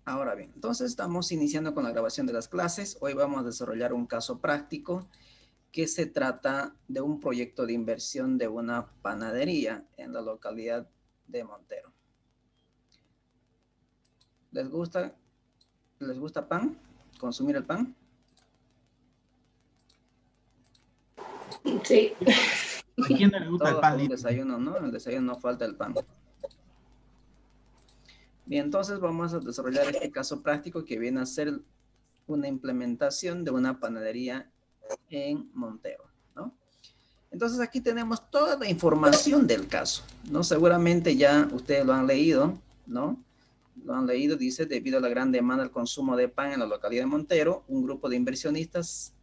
Ahora bien, entonces estamos iniciando con la grabación de las clases. Hoy vamos a desarrollar un caso práctico que se trata de un proyecto de inversión de una panadería en la localidad de Montero. ¿Les gusta pan? ¿Consumir el pan? Sí. ¿A quién no le gusta el Todos pan? con un desayuno, ¿no? En el desayuno no falta el pan. Bien, entonces vamos a desarrollar este caso práctico que viene a ser una implementación de una panadería en Montero, ¿no? Entonces aquí tenemos toda la información del caso, ¿no? Seguramente ya ustedes lo han leído, ¿no? Lo han leído, dice, debido a la gran demanda al consumo de pan en la localidad de Montero, un grupo de inversionistas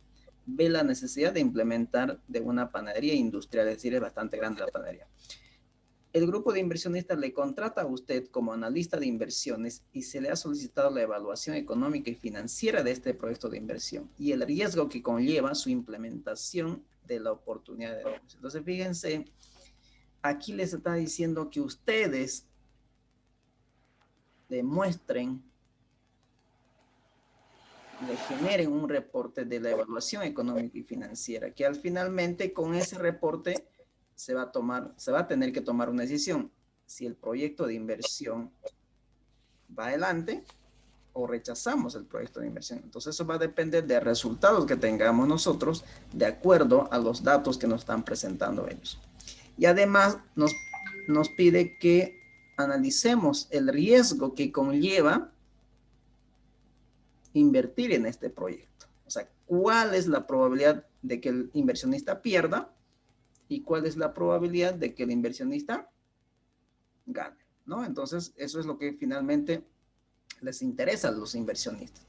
ve la necesidad de implementar de una panadería industrial, es decir, es bastante grande la panadería. El grupo de inversionistas le contrata a usted como analista de inversiones y se le ha solicitado la evaluación económica y financiera de este proyecto de inversión y el riesgo que conlleva su implementación de la oportunidad de negocio. Entonces, fíjense, aquí les está diciendo que ustedes demuestren, le generen un reporte de la evaluación económica y financiera, que al finalmente con ese reporte se va a tener que tomar una decisión si el proyecto de inversión va adelante o rechazamos el proyecto de inversión. Entonces eso va a depender de resultados que tengamos nosotros de acuerdo a los datos que nos están presentando ellos. Y además nos pide que analicemos el riesgo que conlleva invertir en este proyecto. O sea, ¿cuál es la probabilidad de que el inversionista pierda y cuál es la probabilidad de que el inversionista gane? ¿No? Entonces, eso es lo que finalmente les interesa a los inversionistas.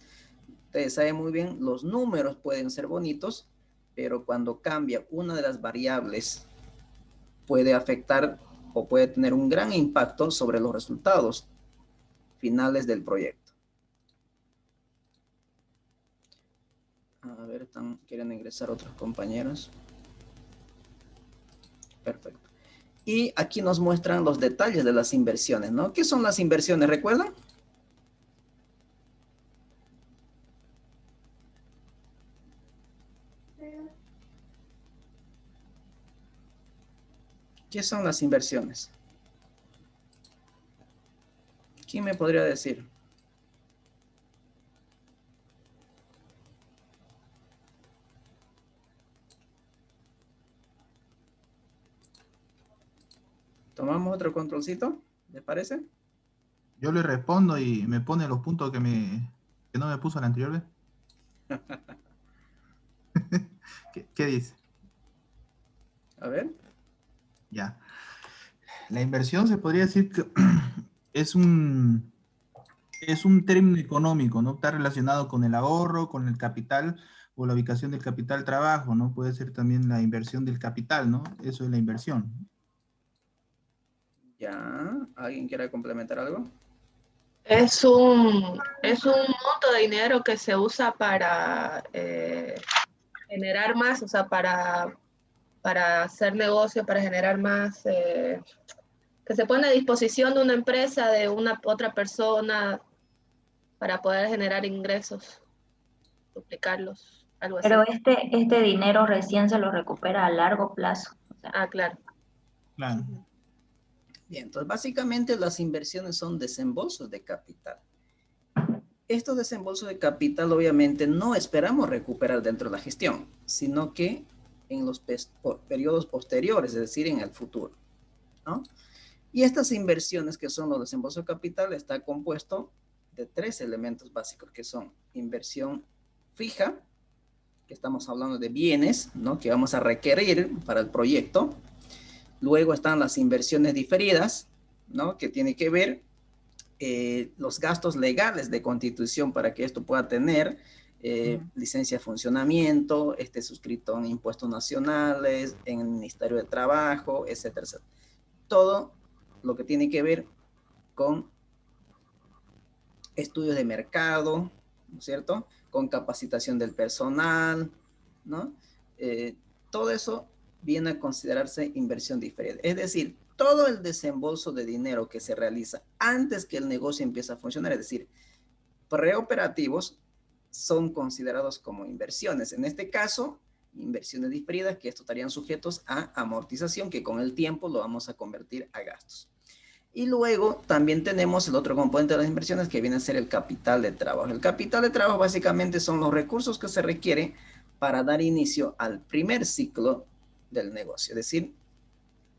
Ustedes saben muy bien, los números pueden ser bonitos, pero cuando cambia una de las variables puede afectar o puede tener un gran impacto sobre los resultados finales del proyecto. A ver, quieren ingresar otros compañeros. Perfecto. Y aquí nos muestran los detalles de las inversiones, ¿no? ¿Qué son las inversiones? ¿Recuerdan? ¿Qué son las inversiones? ¿Quién me podría decir? ¿Tomamos otro controlcito? ¿Les parece? Yo le respondo y me pone los puntos que no me puso la anterior vez. ¿Qué dice? A ver. Ya. La inversión se podría decir que es un término económico, ¿no? Está relacionado con el ahorro, con el capital o la ubicación del capital trabajo, ¿no? Puede ser también la inversión del capital, ¿no? Eso es la inversión. Ya. ¿Alguien quiere complementar algo? Es un monto de dinero que se usa para generar más, o sea, para hacer negocio, para generar más, que se pone a disposición de una empresa, de una otra persona, para poder generar ingresos, duplicarlos, algo así. Pero este dinero recién se lo recupera a largo plazo. O sea, Ah, claro. Claro. Bien, entonces básicamente las inversiones son desembolsos de capital. Estos desembolsos de capital obviamente no esperamos recuperar dentro de la gestión, sino que en los periodos posteriores, es decir, en el futuro, ¿no? Y estas inversiones que son los desembolsos de capital está compuesto de tres elementos básicos que son inversión fija, que estamos hablando de bienes, ¿no? Que vamos a requerir para el proyecto. Luego están las inversiones diferidas, ¿no? Que tiene que ver los gastos legales de constitución para que esto pueda tener licencia de funcionamiento, esté suscrito en impuestos nacionales, en el Ministerio de Trabajo, etcétera, etcétera. Todo lo que tiene que ver con estudios de mercado, ¿no es cierto? Con capacitación del personal, ¿no? Todo eso viene a considerarse inversión diferida. Es decir, todo el desembolso de dinero que se realiza antes que el negocio empiece a funcionar, es decir, preoperativos son considerados como inversiones. En este caso, inversiones diferidas, que estos estarían sujetos a amortización, que con el tiempo lo vamos a convertir a gastos. Y luego también tenemos el otro componente de las inversiones, que viene a ser el capital de trabajo. El capital de trabajo básicamente son los recursos que se requieren para dar inicio al primer ciclo del negocio. Es decir,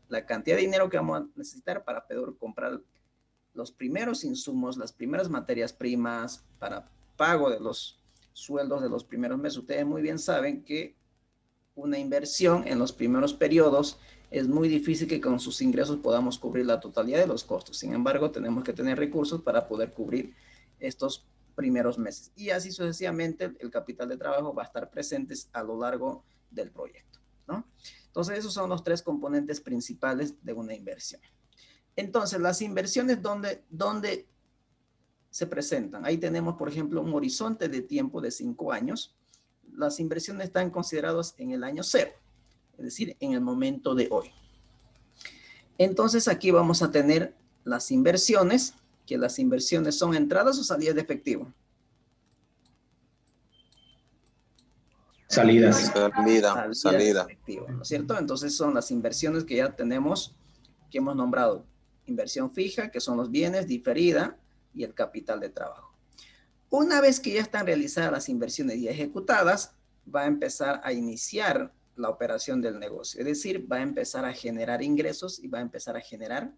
la cantidad de dinero que vamos a necesitar para poder comprar los primeros insumos, las primeras materias primas, para pago de los sueldos de los primeros meses. Ustedes muy bien saben que una inversión en los primeros periodos es muy difícil que con sus ingresos podamos cubrir la totalidad de los costos. Sin embargo, tenemos que tener recursos para poder cubrir estos primeros meses. Y así sucesivamente, el capital de trabajo va a estar presente a lo largo del proyecto, ¿no? Entonces, esos son los tres componentes principales de una inversión. Entonces, las inversiones, ¿dónde se presentan? Ahí tenemos, por ejemplo, un horizonte de tiempo de 5 años. Las inversiones están consideradas en el año 0, es decir, en el momento de hoy. Entonces, aquí vamos a tener las inversiones, que las inversiones son entradas o salidas de efectivo. Salidas. Salida. Efectivo, ¿no es cierto? Entonces, son las inversiones que ya tenemos, que hemos nombrado. Inversión fija, que son los bienes, diferida y el capital de trabajo. Una vez que ya están realizadas las inversiones y ejecutadas, va a empezar a iniciar la operación del negocio. Es decir, va a empezar a generar ingresos y va a empezar a generar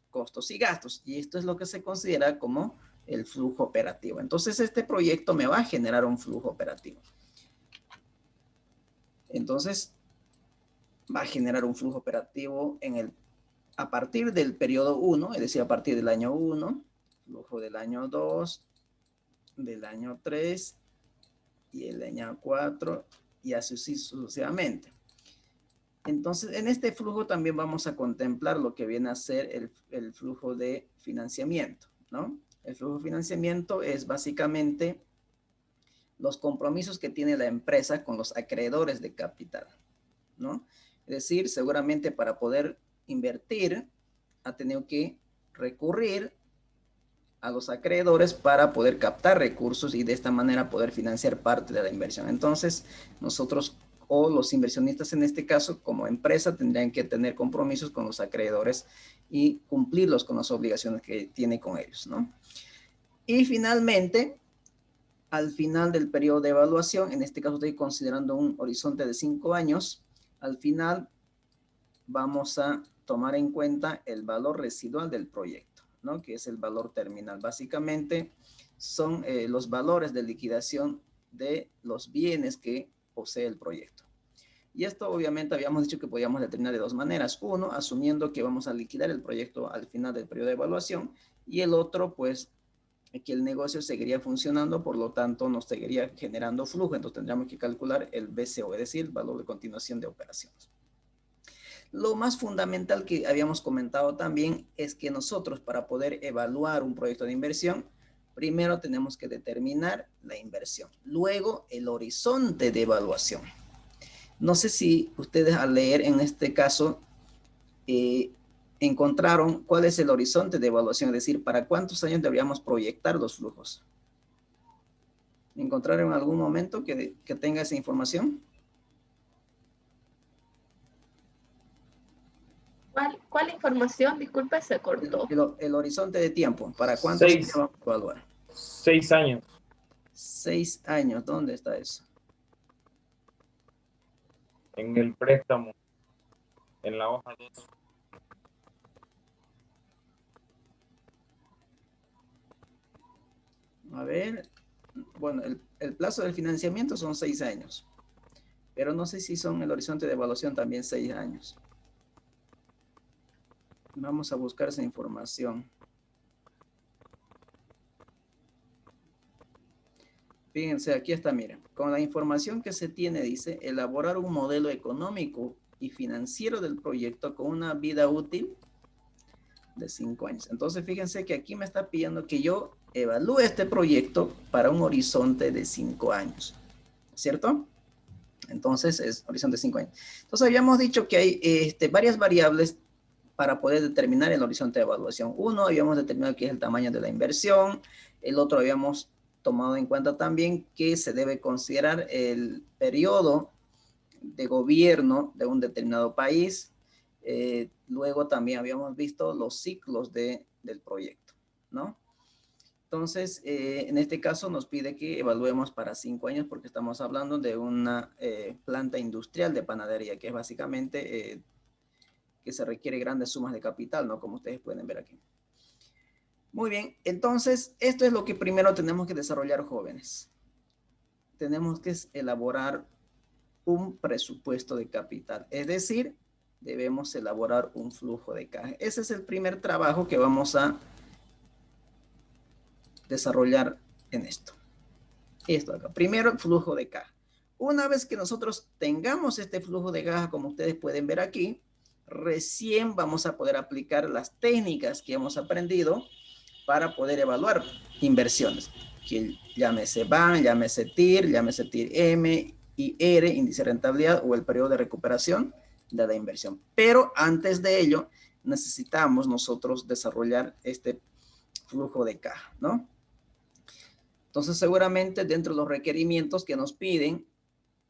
costos y gastos. Y esto es lo que se considera como el flujo operativo. Entonces, este proyecto me va a generar un flujo operativo. Entonces, va a generar un flujo operativo a partir del periodo 1, es decir, a partir del año 1, flujo del año 2, del año 3 y el año 4 y así sucesivamente. Entonces, en este flujo también vamos a contemplar lo que viene a ser el flujo de financiamiento, ¿no? El flujo de financiamiento es básicamente los compromisos que tiene la empresa con los acreedores de capital, ¿no? Es decir, seguramente para poder invertir ha tenido que recurrir a los acreedores para poder captar recursos y de esta manera poder financiar parte de la inversión. Entonces, nosotros o los inversionistas en este caso, como empresa, tendrían que tener compromisos con los acreedores y cumplirlos con las obligaciones que tiene con ellos, ¿no? Y finalmente, al final del periodo de evaluación, en este caso estoy considerando un horizonte de 5 años, al final vamos a tomar en cuenta el valor residual del proyecto, ¿no? Que es el valor terminal. Básicamente son los valores de liquidación de los bienes que posee el proyecto. Y esto obviamente habíamos dicho que podíamos determinar de dos maneras. Uno, asumiendo que vamos a liquidar el proyecto al final del periodo de evaluación, y el otro, pues, que el negocio seguiría funcionando, por lo tanto nos seguiría generando flujo. Entonces tendríamos que calcular el VCO, es decir, el valor de continuación de operaciones. Lo más fundamental que habíamos comentado también es que nosotros, para poder evaluar un proyecto de inversión, primero tenemos que determinar la inversión, luego el horizonte de evaluación. No sé si ustedes al leer en este caso encontraron cuál es el horizonte de evaluación, es decir, para cuántos años deberíamos proyectar los flujos. ¿Encontraron en algún momento que tenga esa información? ¿Cuál información? Disculpe, se cortó. El horizonte de tiempo, ¿para cuántos años vamos a evaluar? 6 años. 6 años, ¿dónde está eso? En el préstamo, en la hoja 2. A ver, bueno, el plazo del financiamiento son 6 años, pero no sé si son el horizonte de evaluación también 6 años. Vamos a buscar esa información. Fíjense, aquí está, miren. Con la información que se tiene, dice, elaborar un modelo económico y financiero del proyecto con una vida útil de 5 años. Entonces, fíjense que aquí me está pidiendo que yo evalúe este proyecto para un horizonte de 5 años. ¿Cierto? Entonces, es horizonte de 5 años. Entonces, habíamos dicho que hay varias variables para poder determinar el horizonte de evaluación. Uno, habíamos determinado que es el tamaño de la inversión. El otro, habíamos tomado en cuenta también que se debe considerar el periodo de gobierno de un determinado país. Luego también habíamos visto los ciclos del proyecto, ¿no? Entonces, en este caso nos pide que evaluemos para 5 años porque estamos hablando de una planta industrial de panadería, que es básicamente que se requiere grandes sumas de capital, ¿no? Como ustedes pueden ver aquí. Muy bien, entonces, esto es lo que primero tenemos que desarrollar, jóvenes. Tenemos que elaborar un presupuesto de capital, es decir, debemos elaborar un flujo de caja. Ese es el primer trabajo que vamos a desarrollar en esto. Esto acá. Primero, el flujo de caja. Una vez que nosotros tengamos este flujo de caja, como ustedes pueden ver aquí, recién vamos a poder aplicar las técnicas que hemos aprendido para poder evaluar inversiones. Que llámese BAN, llámese TIR, llámese TIR-M y R, índice de rentabilidad o el periodo de recuperación de la inversión. Pero antes de ello, necesitamos nosotros desarrollar este flujo de caja, ¿no? Entonces, seguramente dentro de los requerimientos que nos piden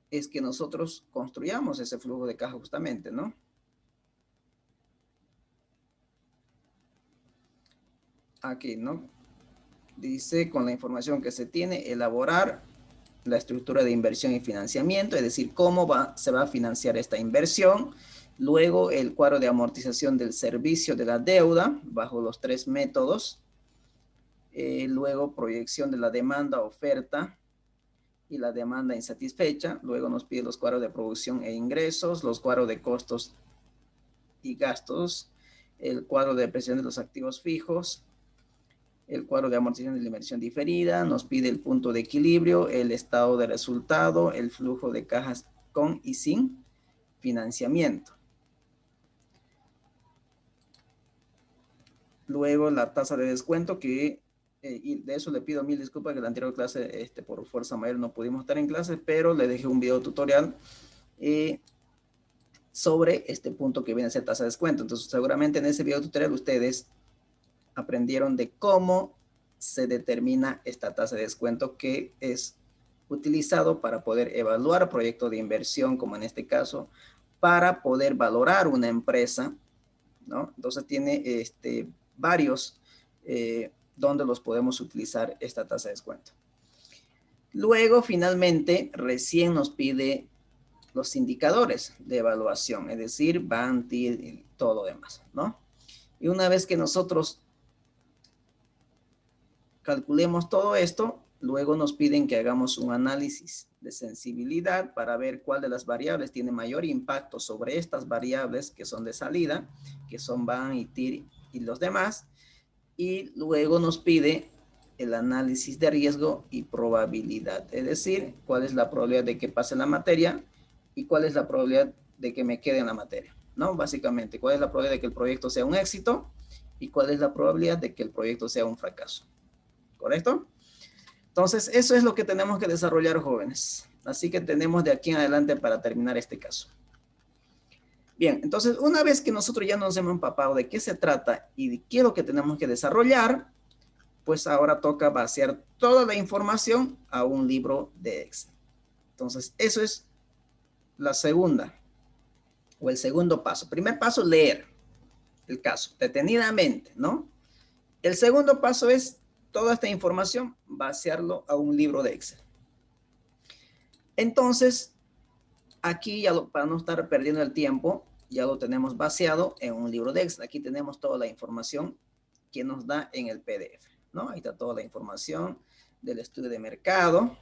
es que nosotros construyamos ese flujo de caja justamente, ¿no? Aquí, ¿no? Dice, con la información que se tiene, elaborar la estructura de inversión y financiamiento, es decir, cómo se va a financiar esta inversión. Luego, el cuadro de amortización del servicio de la deuda, bajo los 3 métodos. Luego, proyección de la demanda, oferta y la demanda insatisfecha. Luego nos pide los cuadros de producción e ingresos, los cuadros de costos y gastos, el cuadro de depreciación de los activos fijos, el cuadro de amortización de la inversión diferida, nos pide el punto de equilibrio, el estado de resultado, el flujo de cajas con y sin financiamiento. Luego la tasa de descuento que y de eso le pido 1000 disculpas que en la anterior clase por fuerza mayor no pudimos estar en clase, pero le dejé un video tutorial sobre este punto que viene a ser tasa de descuento. Entonces seguramente en ese video tutorial ustedes aprendieron de cómo se determina esta tasa de descuento que es utilizado para poder evaluar proyectos de inversión, como en este caso, para poder valorar una empresa, ¿no? Entonces tiene varios donde los podemos utilizar esta tasa de descuento. Luego, finalmente, recién nos pide los indicadores de evaluación, es decir, BAN, TIR y todo lo demás, ¿no? Y una vez que nosotros calculemos todo esto, luego nos piden que hagamos un análisis de sensibilidad para ver cuál de las variables tiene mayor impacto sobre estas variables que son de salida, que son BAN y TIR y los demás. Y luego nos pide el análisis de riesgo y probabilidad, es decir, cuál es la probabilidad de que pase la materia y cuál es la probabilidad de que me quede en la materia, ¿no? Básicamente, cuál es la probabilidad de que el proyecto sea un éxito y cuál es la probabilidad de que el proyecto sea un fracaso. ¿Correcto? Entonces, eso es lo que tenemos que desarrollar, jóvenes. Así que tenemos de aquí en adelante para terminar este caso. Bien, entonces, una vez que nosotros ya nos hemos empapado de qué se trata y de qué es lo que tenemos que desarrollar, pues ahora toca vaciar toda la información a un libro de Excel. Entonces, eso es la segunda o el segundo paso. Primer paso, leer el caso detenidamente, ¿no? El segundo paso es toda esta información, vaciarlo a un libro de Excel. Entonces, aquí ya para no estar perdiendo el tiempo, ya lo tenemos vaciado en un libro de Excel. Aquí tenemos toda la información que nos da en el PDF, ¿no? Ahí está toda la información del estudio de mercado.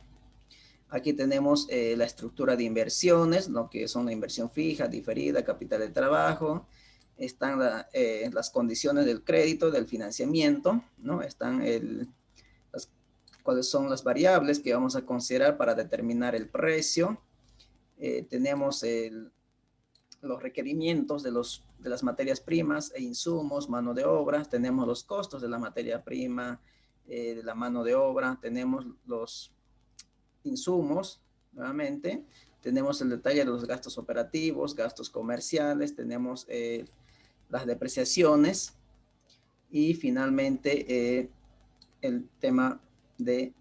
Aquí tenemos la estructura de inversiones, lo que son la inversión fija, diferida, capital de trabajo. Están las condiciones del crédito, del financiamiento, ¿no? Están cuáles son las variables que vamos a considerar para determinar el precio. Tenemos los requerimientos de las materias primas e insumos, mano de obra. Tenemos los costos de la materia prima, de la mano de obra. Tenemos los insumos, nuevamente. Tenemos el detalle de los gastos operativos, gastos comerciales. Tenemos las depreciaciones y finalmente el tema de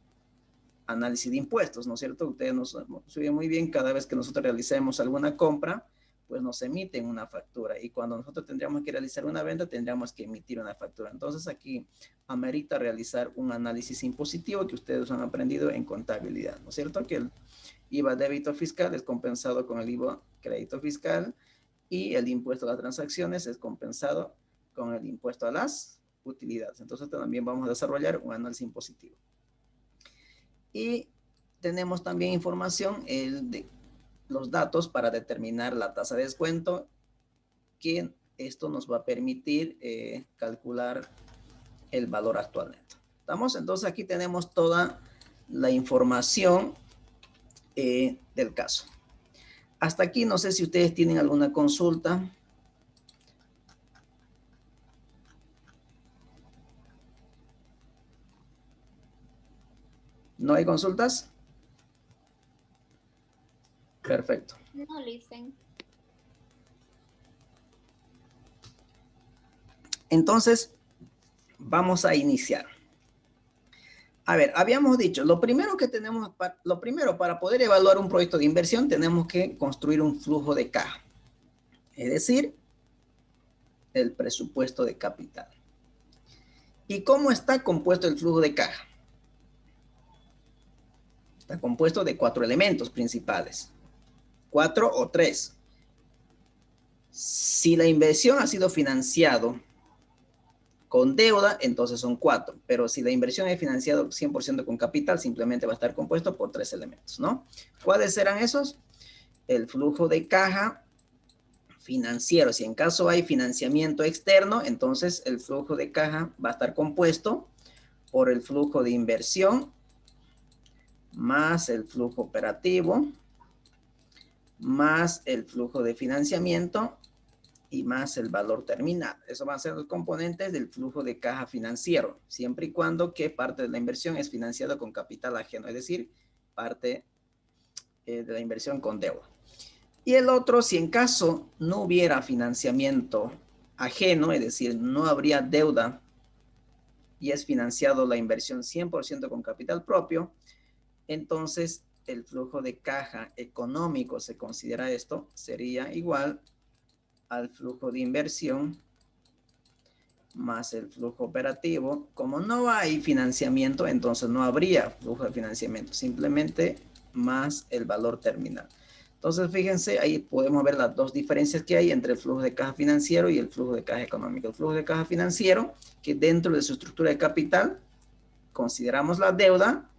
análisis de impuestos, ¿no es cierto? Ustedes nos saben muy bien, cada vez que nosotros realicemos alguna compra, pues nos emiten una factura. Y cuando nosotros tendríamos que realizar una venta, tendríamos que emitir una factura. Entonces aquí amerita realizar un análisis impositivo que ustedes han aprendido en contabilidad, ¿no es cierto? Que el IVA débito fiscal es compensado con el IVA crédito fiscal y el impuesto a las transacciones es compensado con el impuesto a las utilidades. Entonces también vamos a desarrollar un análisis impositivo. Y tenemos también información de los datos para determinar la tasa de descuento, que esto nos va a permitir calcular el valor actual neto. ¿Estamos? Entonces aquí tenemos toda la información del caso. Hasta aquí no sé si ustedes tienen alguna consulta. ¿No hay consultas? Perfecto. No, listen. Entonces, vamos a iniciar. A ver, habíamos dicho, lo primero para poder evaluar un proyecto de inversión, tenemos que construir un flujo de caja. Es decir, el presupuesto de capital. ¿Y cómo está compuesto el flujo de caja? Está compuesto de 4 elementos principales. 4 o 3. Si la inversión ha sido financiado con deuda, entonces son 4. Pero si la inversión es financiada 100% con capital, simplemente va a estar compuesto por 3 elementos, ¿no? ¿Cuáles serán esos? El flujo de caja financiero. Si en caso hay financiamiento externo, entonces el flujo de caja va a estar compuesto por el flujo de inversión más el flujo operativo más el flujo de financiamiento y más el valor terminal. Eso van a ser los componentes del flujo de caja financiero, siempre y cuando que parte de la inversión es financiada con capital ajeno, es decir, parte de la inversión con deuda. Y el otro, si en caso no hubiera financiamiento ajeno, es decir, no habría deuda y es financiado la inversión 100% con capital propio, entonces el flujo de caja económico, se considera esto, sería igual al flujo de inversión más el flujo operativo. Como no hay financiamiento, entonces no habría flujo de financiamiento, simplemente más el valor terminal. Entonces, fíjense, ahí podemos ver las dos diferencias que hay entre el flujo de caja financiero y el flujo de caja económico. El flujo de caja financiero, que dentro de su estructura de capital, consideramos la deuda,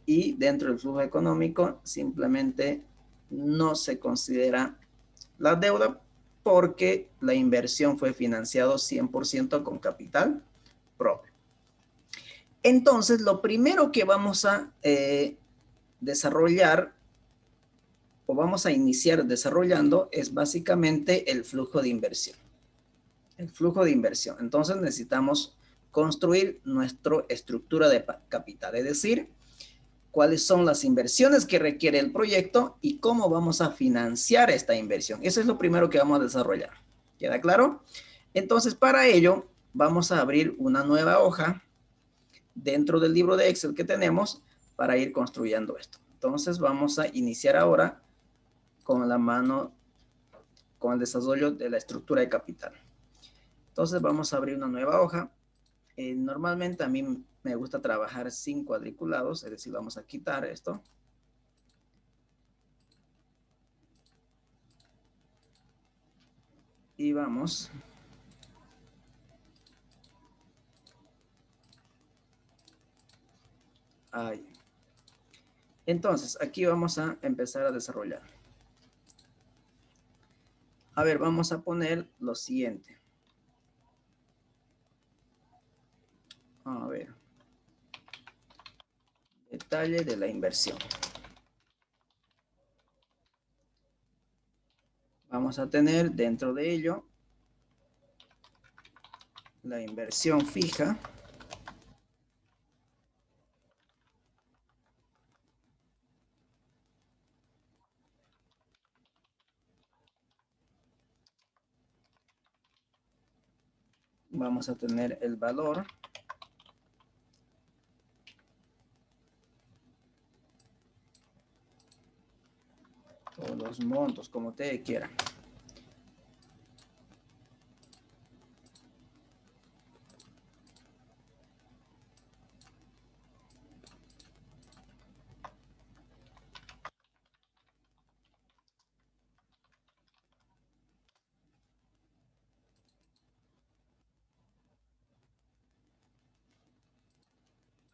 y dentro del flujo económico simplemente no se considera la deuda porque la inversión fue financiado 100% con capital propio. Entonces, lo primero que vamos a desarrollar o vamos a iniciar desarrollando es básicamente el flujo de inversión. El flujo de inversión. Entonces, necesitamos construir nuestra estructura de capital, es decir, cuáles son las inversiones que requiere el proyecto y cómo vamos a financiar esta inversión. Eso es lo primero que vamos a desarrollar. ¿Queda claro? Entonces, para ello, vamos a abrir una nueva hoja dentro del libro de Excel que tenemos para ir construyendo esto. Entonces, vamos a iniciar ahora con con el desarrollo de la estructura de capital. Entonces, vamos a abrir una nueva hoja. Normalmente a mí me gusta trabajar sin cuadriculados, es decir, vamos a quitar esto. Y vamos ahí. Entonces, aquí vamos a empezar a desarrollar. A ver, vamos a poner lo siguiente. A ver. Detalle de la inversión. Vamos a tener dentro de ello la inversión fija. Vamos a tener el valor. los montos, como ustedes quieran.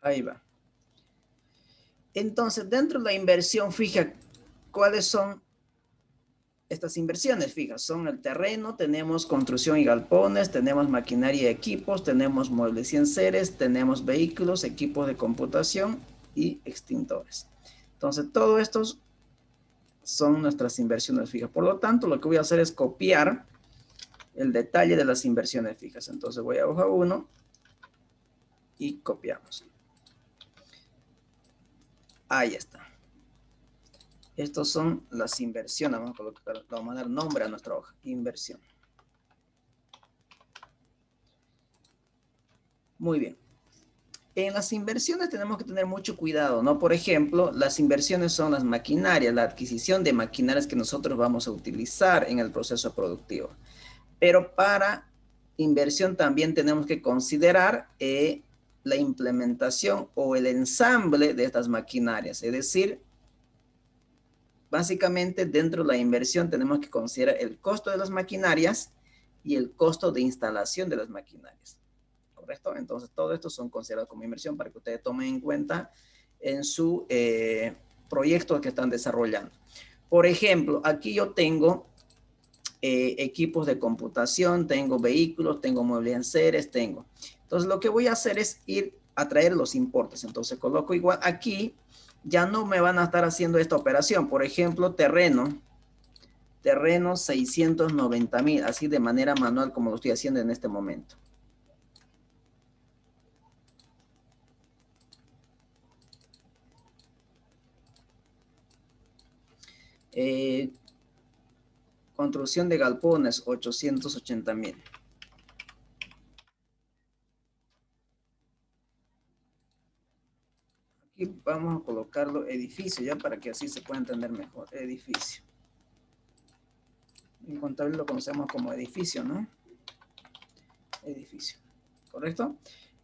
Ahí va. Entonces, dentro de la inversión fija, ¿cuáles son estas inversiones fijas? Son el terreno, tenemos construcción y galpones, tenemos maquinaria y equipos, tenemos muebles y enseres, tenemos vehículos, equipos de computación y extintores. Entonces, todos estos son nuestras inversiones fijas. Por lo tanto, lo que voy a hacer es copiar el detalle de las inversiones fijas. Entonces, voy a hoja 1 y copiamos. Ahí está. Estos son las inversiones. Vamos a colocar, vamos a dar nombre a nuestra hoja. Inversión. Muy bien. En las inversiones tenemos que tener mucho cuidado, ¿no? Por ejemplo, las inversiones son las maquinarias, la adquisición de maquinarias que nosotros vamos a utilizar en el proceso productivo. Pero para inversión también tenemos que considerar la implementación o el ensamble de estas maquinarias. Es decir, básicamente dentro de la inversión tenemos que considerar el costo de las maquinarias y el costo de instalación de las maquinarias. ¿Correcto? Entonces, todo esto son considerados como inversión para que ustedes tomen en cuenta en su proyecto que están desarrollando. Por ejemplo, aquí yo tengo equipos de computación, tengo vehículos, tengo muebles en seres, tengo. Entonces, lo que voy a hacer es ir a traer los importes. Entonces, coloco igual aquí, ya no me van a estar haciendo esta operación. Por ejemplo, terreno 690,000, así de manera manual como lo estoy haciendo en este momento. Construcción de galpones, 880,000. Aquí vamos a colocarlo edificio, ya para que así se pueda entender mejor. Edificio. En contable lo conocemos como edificio, ¿no? Edificio. ¿Correcto?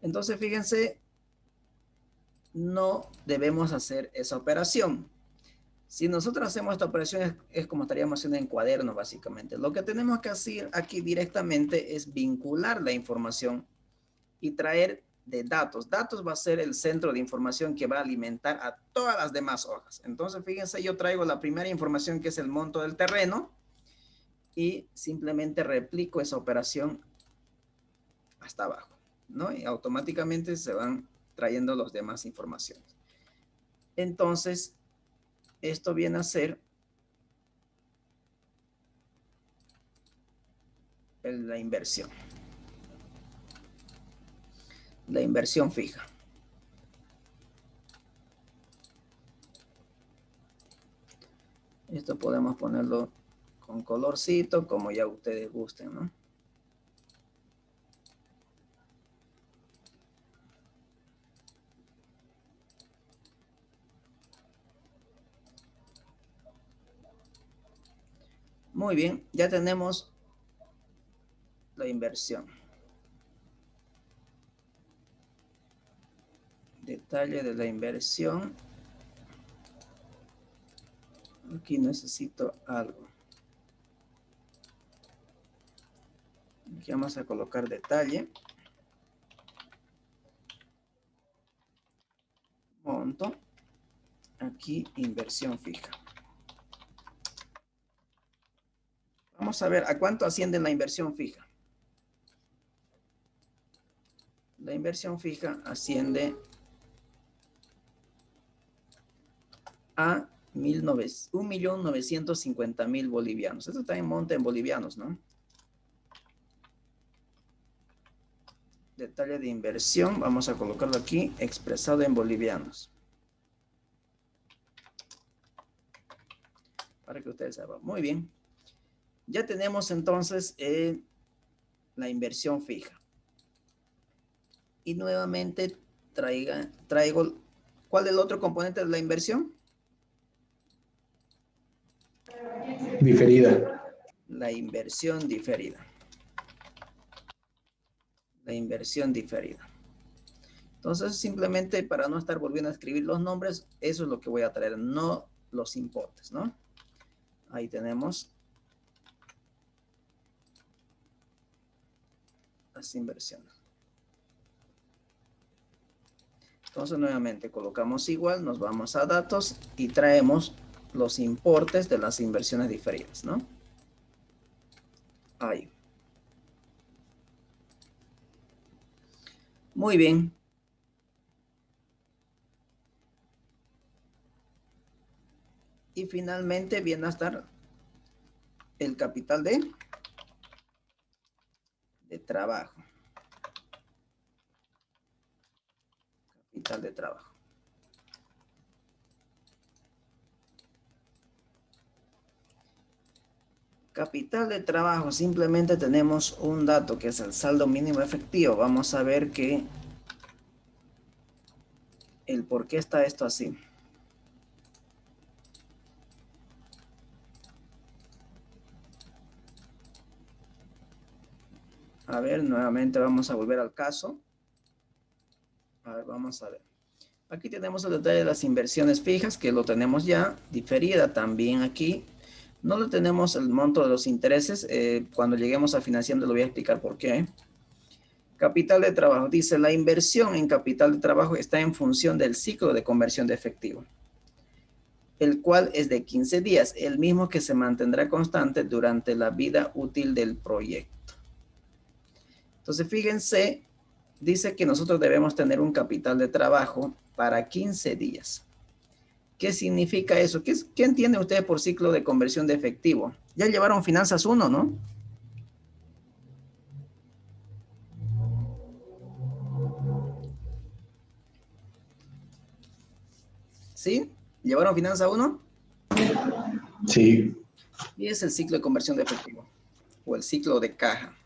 Entonces, fíjense, no debemos hacer esa operación. Si nosotros hacemos esta operación es como estaríamos haciendo en cuaderno, básicamente. Lo que tenemos que hacer aquí directamente es vincular la información y traer de datos. Datos va a ser el centro de información que va a alimentar a todas las demás hojas. Entonces, fíjense, yo traigo la primera información que es el monto del terreno y simplemente replico esa operación hasta abajo, ¿no? Y automáticamente se van trayendo las demás informaciones. Entonces, esto viene a ser la inversión. La inversión fija. Esto podemos ponerlo con colorcito, como ya ustedes gusten, ¿no? Muy bien, ya tenemos la inversión. Detalle de la inversión. Aquí necesito algo. Aquí vamos a colocar detalle. Monto. Aquí inversión fija. Vamos a ver a cuánto asciende la inversión fija. La inversión fija asciende a 1.950.000 bolivianos. Esto está en monte en bolivianos, ¿no? Detalle de inversión, vamos a colocarlo aquí, expresado en bolivianos. Para que ustedes sepan. Muy bien. Ya tenemos entonces la inversión fija. Y nuevamente traigo, ¿cuál es el otro componente de la inversión? diferida. La inversión diferida. La inversión diferida. Entonces, simplemente para no estar volviendo a escribir los nombres, eso es lo que voy a traer, no los importes, ¿no? Ahí tenemos las inversiones. Entonces, nuevamente colocamos igual, nos vamos a datos y traemos los importes de las inversiones diferidas, ¿no? Ahí. Muy bien. Y finalmente viene a estar el capital de trabajo. Capital de trabajo. Capital de trabajo, simplemente tenemos un dato que es el saldo mínimo efectivo. Vamos a ver que el por qué está esto así. A ver, nuevamente vamos a volver al caso. A ver, vamos a ver. Aquí tenemos el detalle de las inversiones fijas, que lo tenemos ya. Diferida también aquí. No le tenemos el monto de los intereses. Cuando lleguemos a financiando le voy a explicar por qué. Capital de trabajo. Dice, la inversión en capital de trabajo está en función del ciclo de conversión de efectivo, el cual es de 15 días, el mismo que se mantendrá constante durante la vida útil del proyecto. Entonces, fíjense, dice que nosotros debemos tener un capital de trabajo para 15 días. ¿Qué significa eso? ¿Qué entienden ustedes por ciclo de conversión de efectivo? Ya llevaron Finanzas 1, ¿no? ¿Sí? ¿Llevaron Finanzas 1? Sí. Y es el ciclo de conversión de efectivo o el ciclo de caja.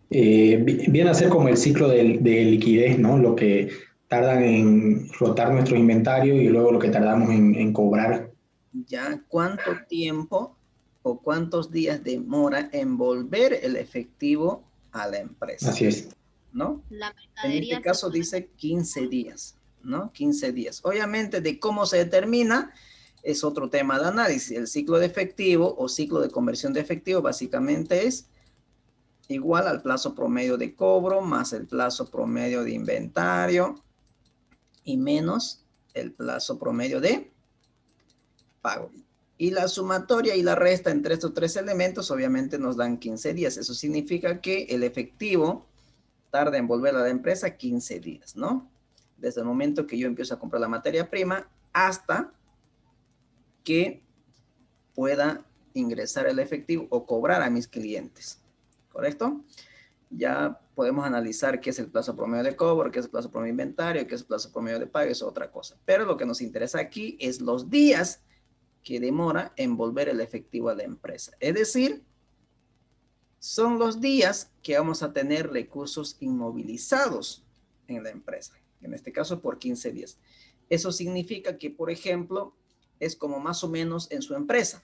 Viene a ser como el ciclo de liquidez, ¿no? Lo que tardan en flotar nuestro inventario y luego lo que tardamos en cobrar. ¿Ya cuánto tiempo o cuántos días demora en volver el efectivo a la empresa? Así es. ¿No? La En mercadería este caso dice 15 días, ¿no? 15 días. Obviamente, de cómo se determina es otro tema de análisis. El ciclo de efectivo o ciclo de conversión de efectivo básicamente es igual al plazo promedio de cobro más el plazo promedio de inventario y menos el plazo promedio de pago. Y la sumatoria y la resta entre estos tres elementos obviamente nos dan 15 días. Eso significa que el efectivo tarda en volver a la empresa 15 días, ¿no? Desde el momento que yo empiezo a comprar la materia prima hasta que pueda ingresar el efectivo o cobrar a mis clientes, ¿correcto? Ya podemos analizar qué es el plazo promedio de cobro, qué es el plazo promedio de inventario, qué es el plazo promedio de pago, eso es otra cosa. Pero lo que nos interesa aquí es los días que demora en volver el efectivo a la empresa. Es decir, son los días que vamos a tener recursos inmovilizados en la empresa, en este caso por 15 días. Eso significa que, por ejemplo, es como más o menos en su empresa.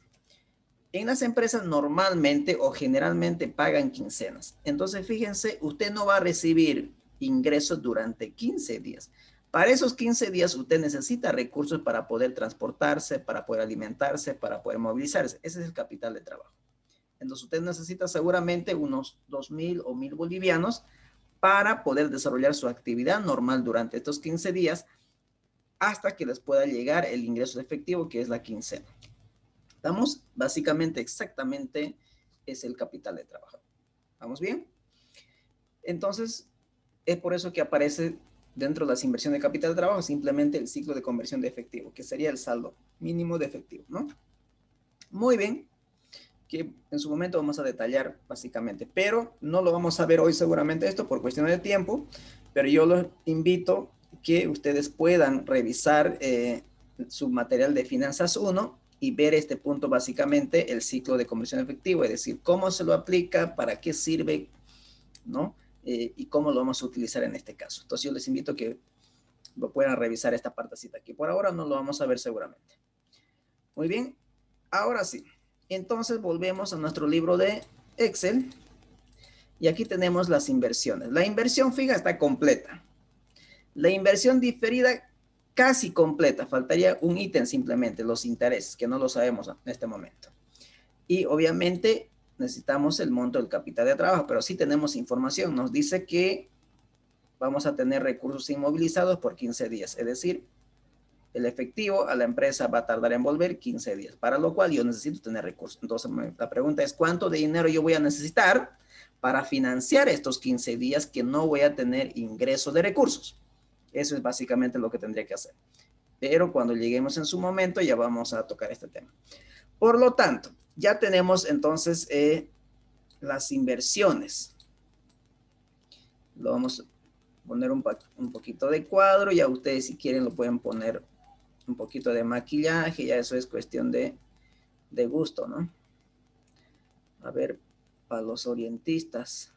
En las empresas normalmente o generalmente pagan quincenas. Entonces, fíjense, usted no va a recibir ingresos durante 15 días. Para esos 15 días usted necesita recursos para poder transportarse, para poder alimentarse, para poder movilizarse. Ese es el capital de trabajo. Entonces usted necesita seguramente unos 2.000 o 1.000 bolivianos para poder desarrollar su actividad normal durante estos 15 días hasta que les pueda llegar el ingreso efectivo que es la quincena. ¿Estamos? Básicamente, exactamente es el capital de trabajo. ¿Vamos bien? Entonces, es por eso que aparece dentro de las inversiones de capital de trabajo simplemente el ciclo de conversión de efectivo, que sería el saldo mínimo de efectivo, ¿no? Muy bien. Que en su momento vamos a detallar básicamente, pero no lo vamos a ver hoy seguramente esto por cuestiones de tiempo, pero yo los invito que ustedes puedan revisar su material de Finanzas 1 y ver este punto básicamente, el ciclo de conversión efectivo, es decir, cómo se lo aplica, para qué sirve, ¿no? Y cómo lo vamos a utilizar en este caso. Entonces yo les invito a que lo puedan revisar esta partecita aquí. Por ahora no lo vamos a ver seguramente. Muy bien. Ahora sí. Entonces volvemos a nuestro libro de Excel. Y aquí tenemos las inversiones. La inversión fija está completa. La inversión diferida casi completa. Faltaría un ítem simplemente, los intereses, que no lo sabemos en este momento. Y obviamente necesitamos el monto del capital de trabajo, pero sí tenemos información. Nos dice que vamos a tener recursos inmovilizados por 15 días. Es decir, el efectivo a la empresa va a tardar en volver 15 días, para lo cual yo necesito tener recursos. Entonces, la pregunta es, ¿cuánto de dinero yo voy a necesitar para financiar estos 15 días que no voy a tener ingreso de recursos? Eso es básicamente lo que tendría que hacer. Pero cuando lleguemos en su momento ya vamos a tocar este tema. Por lo tanto, ya tenemos entonces las inversiones. Lo vamos a poner un poquito de cuadro. Ya ustedes si quieren lo pueden poner un poquito de maquillaje. Ya eso es cuestión de gusto, ¿no? A ver, para los orientistas.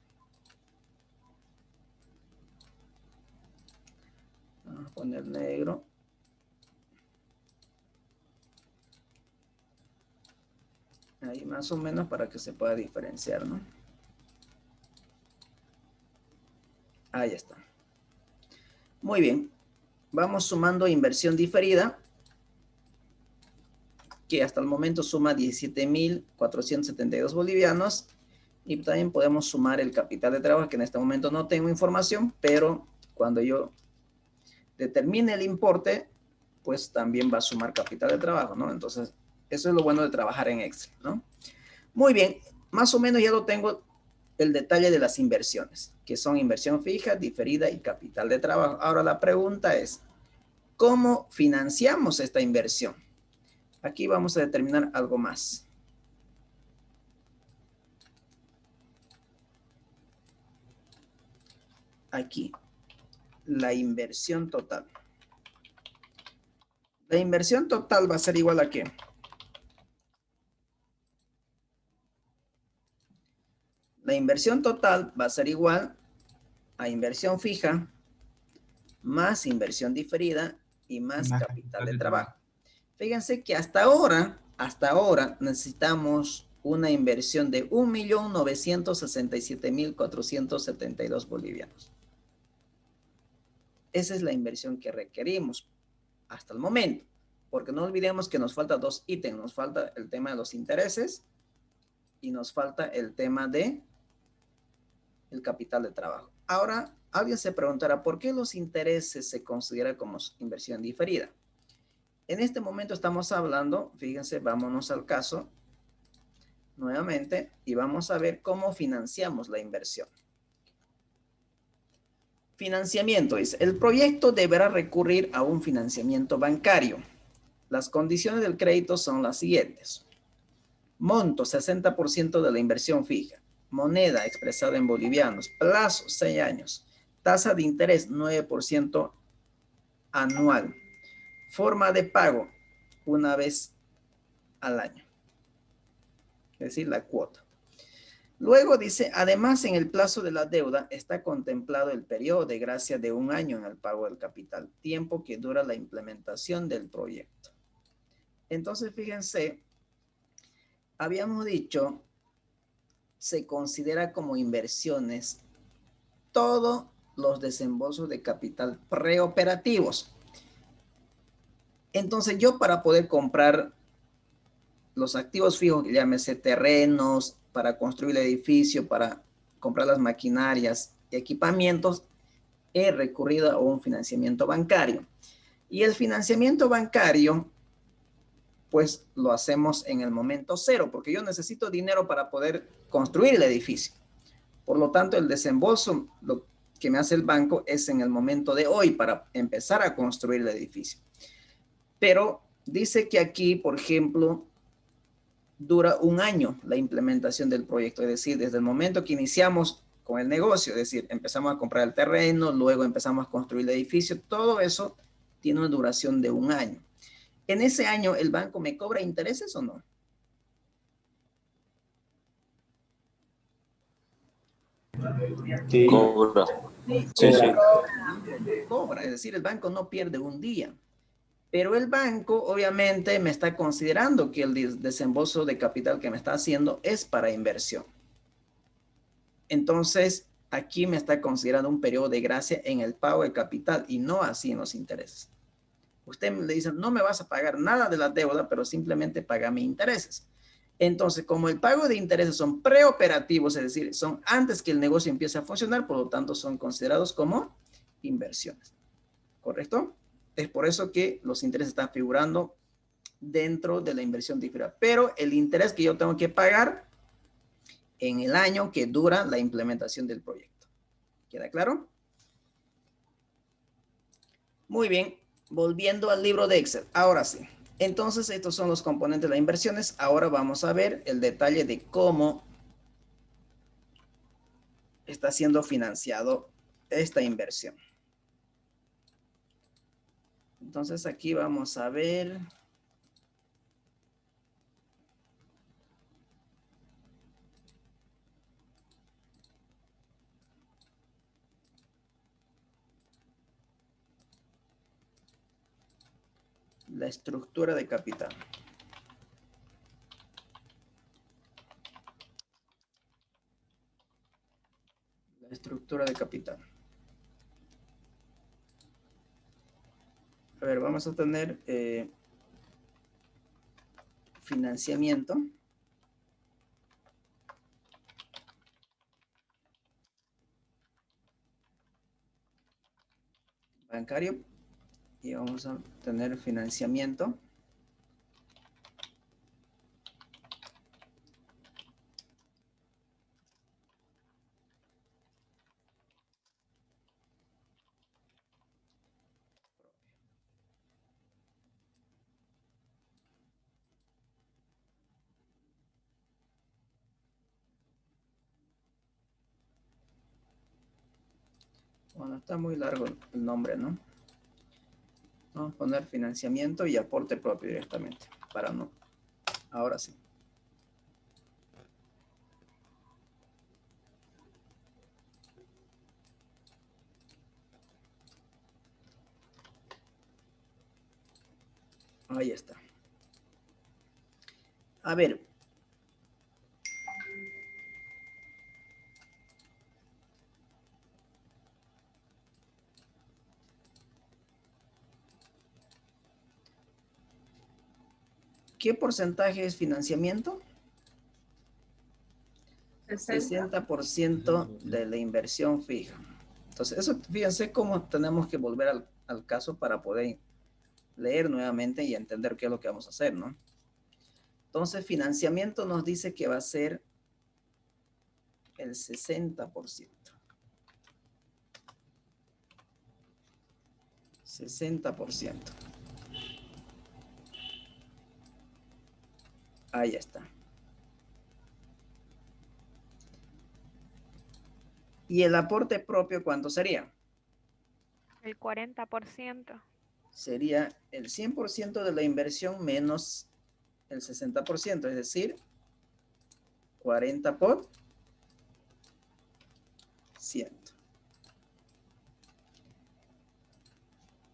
Vamos a poner negro. Ahí más o menos para que se pueda diferenciar, ¿no? Ahí está. Muy bien. Vamos sumando inversión diferida, que hasta el momento suma 17.472 bolivianos. Y también podemos sumar el capital de trabajo, que en este momento no tengo información, pero cuando yo determine el importe, pues también va a sumar capital de trabajo, ¿no? Entonces, eso es lo bueno de trabajar en Excel, ¿no? Muy bien, más o menos ya lo tengo el detalle de las inversiones, que son inversión fija, diferida y capital de trabajo. Ahora la pregunta es, ¿cómo financiamos esta inversión? Aquí vamos a determinar algo más. Aquí, la inversión total. La inversión total va a ser igual a ¿qué? La inversión total va a ser igual a inversión fija más inversión diferida y más capital de trabajo. Fíjense que hasta ahora necesitamos una inversión de 1.967.472 bolivianos. Esa es la inversión que requerimos hasta el momento, porque no olvidemos que nos falta dos ítems. Nos falta el tema de los intereses y nos falta el tema de el capital de trabajo. Ahora, alguien se preguntará, ¿por qué los intereses se consideran como inversión diferida? En este momento estamos hablando, fíjense, vámonos al caso nuevamente y vamos a ver cómo financiamos la inversión. Financiamiento es, el proyecto deberá recurrir a un financiamiento bancario. Las condiciones del crédito son las siguientes. Monto, 60% de la inversión fija. Moneda expresada en bolivianos. Plazo, 6 años. Tasa de interés, 9% anual. Forma de pago, una vez al año. Es decir, la cuota. Luego dice, además en el plazo de la deuda está contemplado el periodo de gracia de 1 año en el pago del capital, tiempo que dura la implementación del proyecto. Entonces, fíjense, habíamos dicho, se considera como inversiones todos los desembolsos de capital preoperativos. Entonces, yo para poder comprar los activos fijos, llámese terrenos, para construir el edificio, para comprar las maquinarias y equipamientos, he recurrido a un financiamiento bancario. Y el financiamiento bancario, pues lo hacemos en el momento cero, porque yo necesito dinero para poder construir el edificio. Por lo tanto, el desembolso, lo que me hace el banco es en el momento de hoy para empezar a construir el edificio. Pero dice que aquí, por ejemplo, dura 1 año la implementación del proyecto, es decir, desde el momento que iniciamos con el negocio, es decir, empezamos a comprar el terreno, luego empezamos a construir el edificio, todo eso tiene una duración de 1 año. ¿En ese año el banco me cobra intereses o no? Sí. Cobra. Sí, Sí, sí. cobra, es decir, el banco no pierde un día. Pero el banco obviamente me está considerando que el desembolso de capital que me está haciendo es para inversión. Entonces, aquí me está considerando un periodo de gracia en el pago de capital y no así en los intereses. Usted le dice, no me vas a pagar nada de la deuda, pero simplemente págame intereses. Entonces, como el pago de intereses son preoperativos, es decir, son antes que el negocio empiece a funcionar, por lo tanto son considerados como inversiones. ¿Correcto? Es por eso que los intereses están figurando dentro de la inversión diferida. Pero el interés que yo tengo que pagar en el año que dura la implementación del proyecto. ¿Queda claro? Muy bien. Volviendo al libro de Excel. Ahora sí. Entonces, estos son los componentes de las inversiones. Ahora vamos a ver el detalle de cómo está siendo financiado esta inversión. Entonces, aquí vamos a ver. La estructura de capital. La estructura de capital. A ver, vamos a tener financiamiento. Bancario. Y vamos a tener financiamiento. Bueno, está muy largo el nombre, ¿no? Vamos a poner financiamiento y aporte propio directamente, para no. Ahora sí. Ahí está. A ver. ¿Qué porcentaje es financiamiento? 60% de la inversión fija. Entonces, eso, fíjense cómo tenemos que volver al caso para poder leer nuevamente y entender qué es lo que vamos a hacer, ¿no? Entonces, financiamiento nos dice que va a ser el 60%. 60%. Ahí está. ¿Y el aporte propio cuánto sería? El 40%. Sería el 100% de la inversión menos el 60%, es decir, 40%.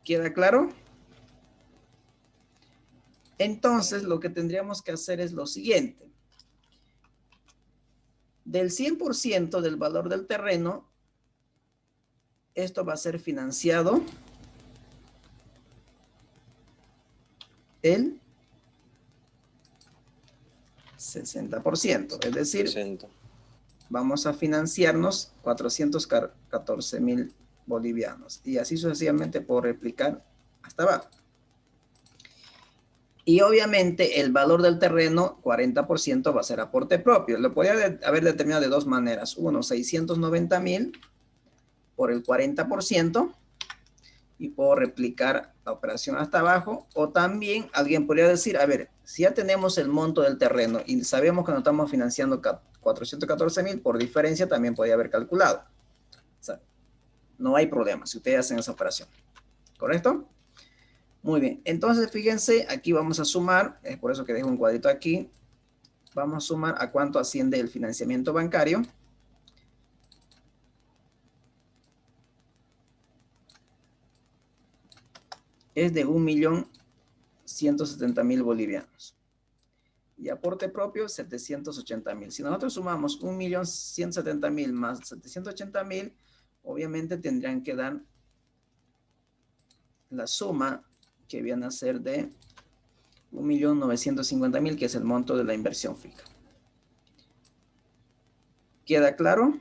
¿Queda claro? Entonces, lo que tendríamos que hacer es lo siguiente. Del 100% del valor del terreno, esto va a ser financiado el 60%. Es decir, 60. Vamos a financiarnos 414,000 bolivianos. Y así sucesivamente por replicar hasta abajo. Y obviamente el valor del terreno, 40% va a ser aporte propio. Lo podría haber determinado de dos maneras. Uno, 690,000 por el 40% y puedo replicar la operación hasta abajo. O también alguien podría decir, a ver, si ya tenemos el monto del terreno y sabemos que nos estamos financiando 414,000, por diferencia también podría haber calculado. O sea, no hay problema si ustedes hacen esa operación. ¿Correcto? Muy bien, entonces fíjense, aquí vamos a sumar, es por eso que dejo un cuadrito aquí. Vamos a sumar a cuánto asciende el financiamiento bancario. Es de 1.000.000 170.000 bolivianos. Y aporte propio, 780.000. Si nosotros sumamos 1.170.000 más 780.000, obviamente tendrían que dar la suma que viene a ser de 1.950.000, que es el monto de la inversión fija. ¿Queda claro?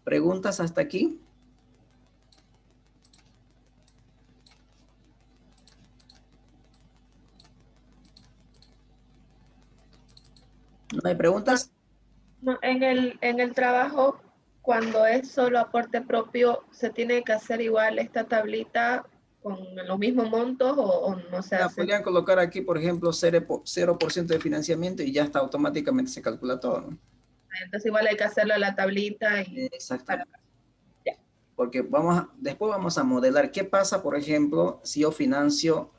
¿Preguntas hasta aquí? ¿No hay preguntas? No, en el trabajo, cuando es solo aporte propio, ¿se tiene que hacer igual esta tablita con los mismos montos o no se hace? Podrían colocar aquí, por ejemplo, 0% de financiamiento y ya está, automáticamente se calcula todo, ¿no? Entonces igual hay que hacerlo a la tablita. Exactamente. Porque después vamos a modelar qué pasa, por ejemplo, si yo financio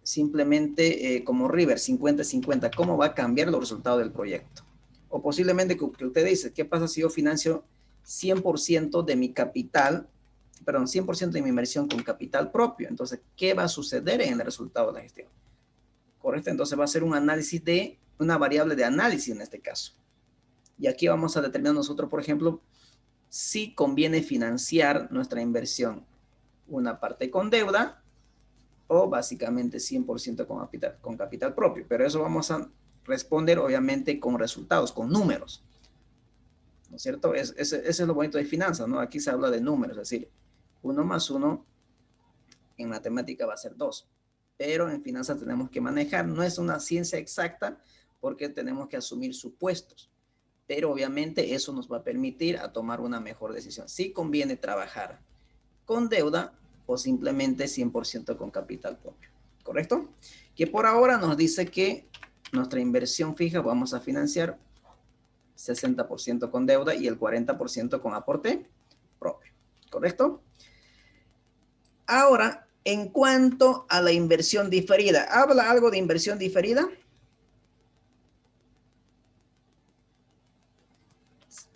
simplemente como River, 50-50, ¿cómo va a cambiar los resultados del proyecto? O posiblemente que usted dice, ¿qué pasa si yo financio 100% de mi capital, perdón, 100% de mi inversión con capital propio? Entonces, ¿qué va a suceder en el resultado de la gestión? ¿Correcto? Entonces va a ser un análisis de, una variable de análisis en este caso. Y aquí vamos a determinar nosotros, por ejemplo, si conviene financiar nuestra inversión una parte con deuda o básicamente 100% con capital propio. Pero eso vamos a responder obviamente con resultados, con números. ¿No es cierto? Ese es lo bonito de finanzas, ¿no? Aquí se habla de números, es decir, 1 más 1 en matemática va a ser 2. Pero en finanzas tenemos que manejar, no es una ciencia exacta porque tenemos que asumir supuestos. Pero obviamente eso nos va a permitir a tomar una mejor decisión. Si conviene trabajar con deuda o simplemente 100% con capital propio. ¿Correcto? Que por ahora nos dice que nuestra inversión fija vamos a financiar 60% con deuda y el 40% con aporte propio. ¿Correcto? Ahora, en cuanto a la inversión diferida, ¿habla algo de inversión diferida?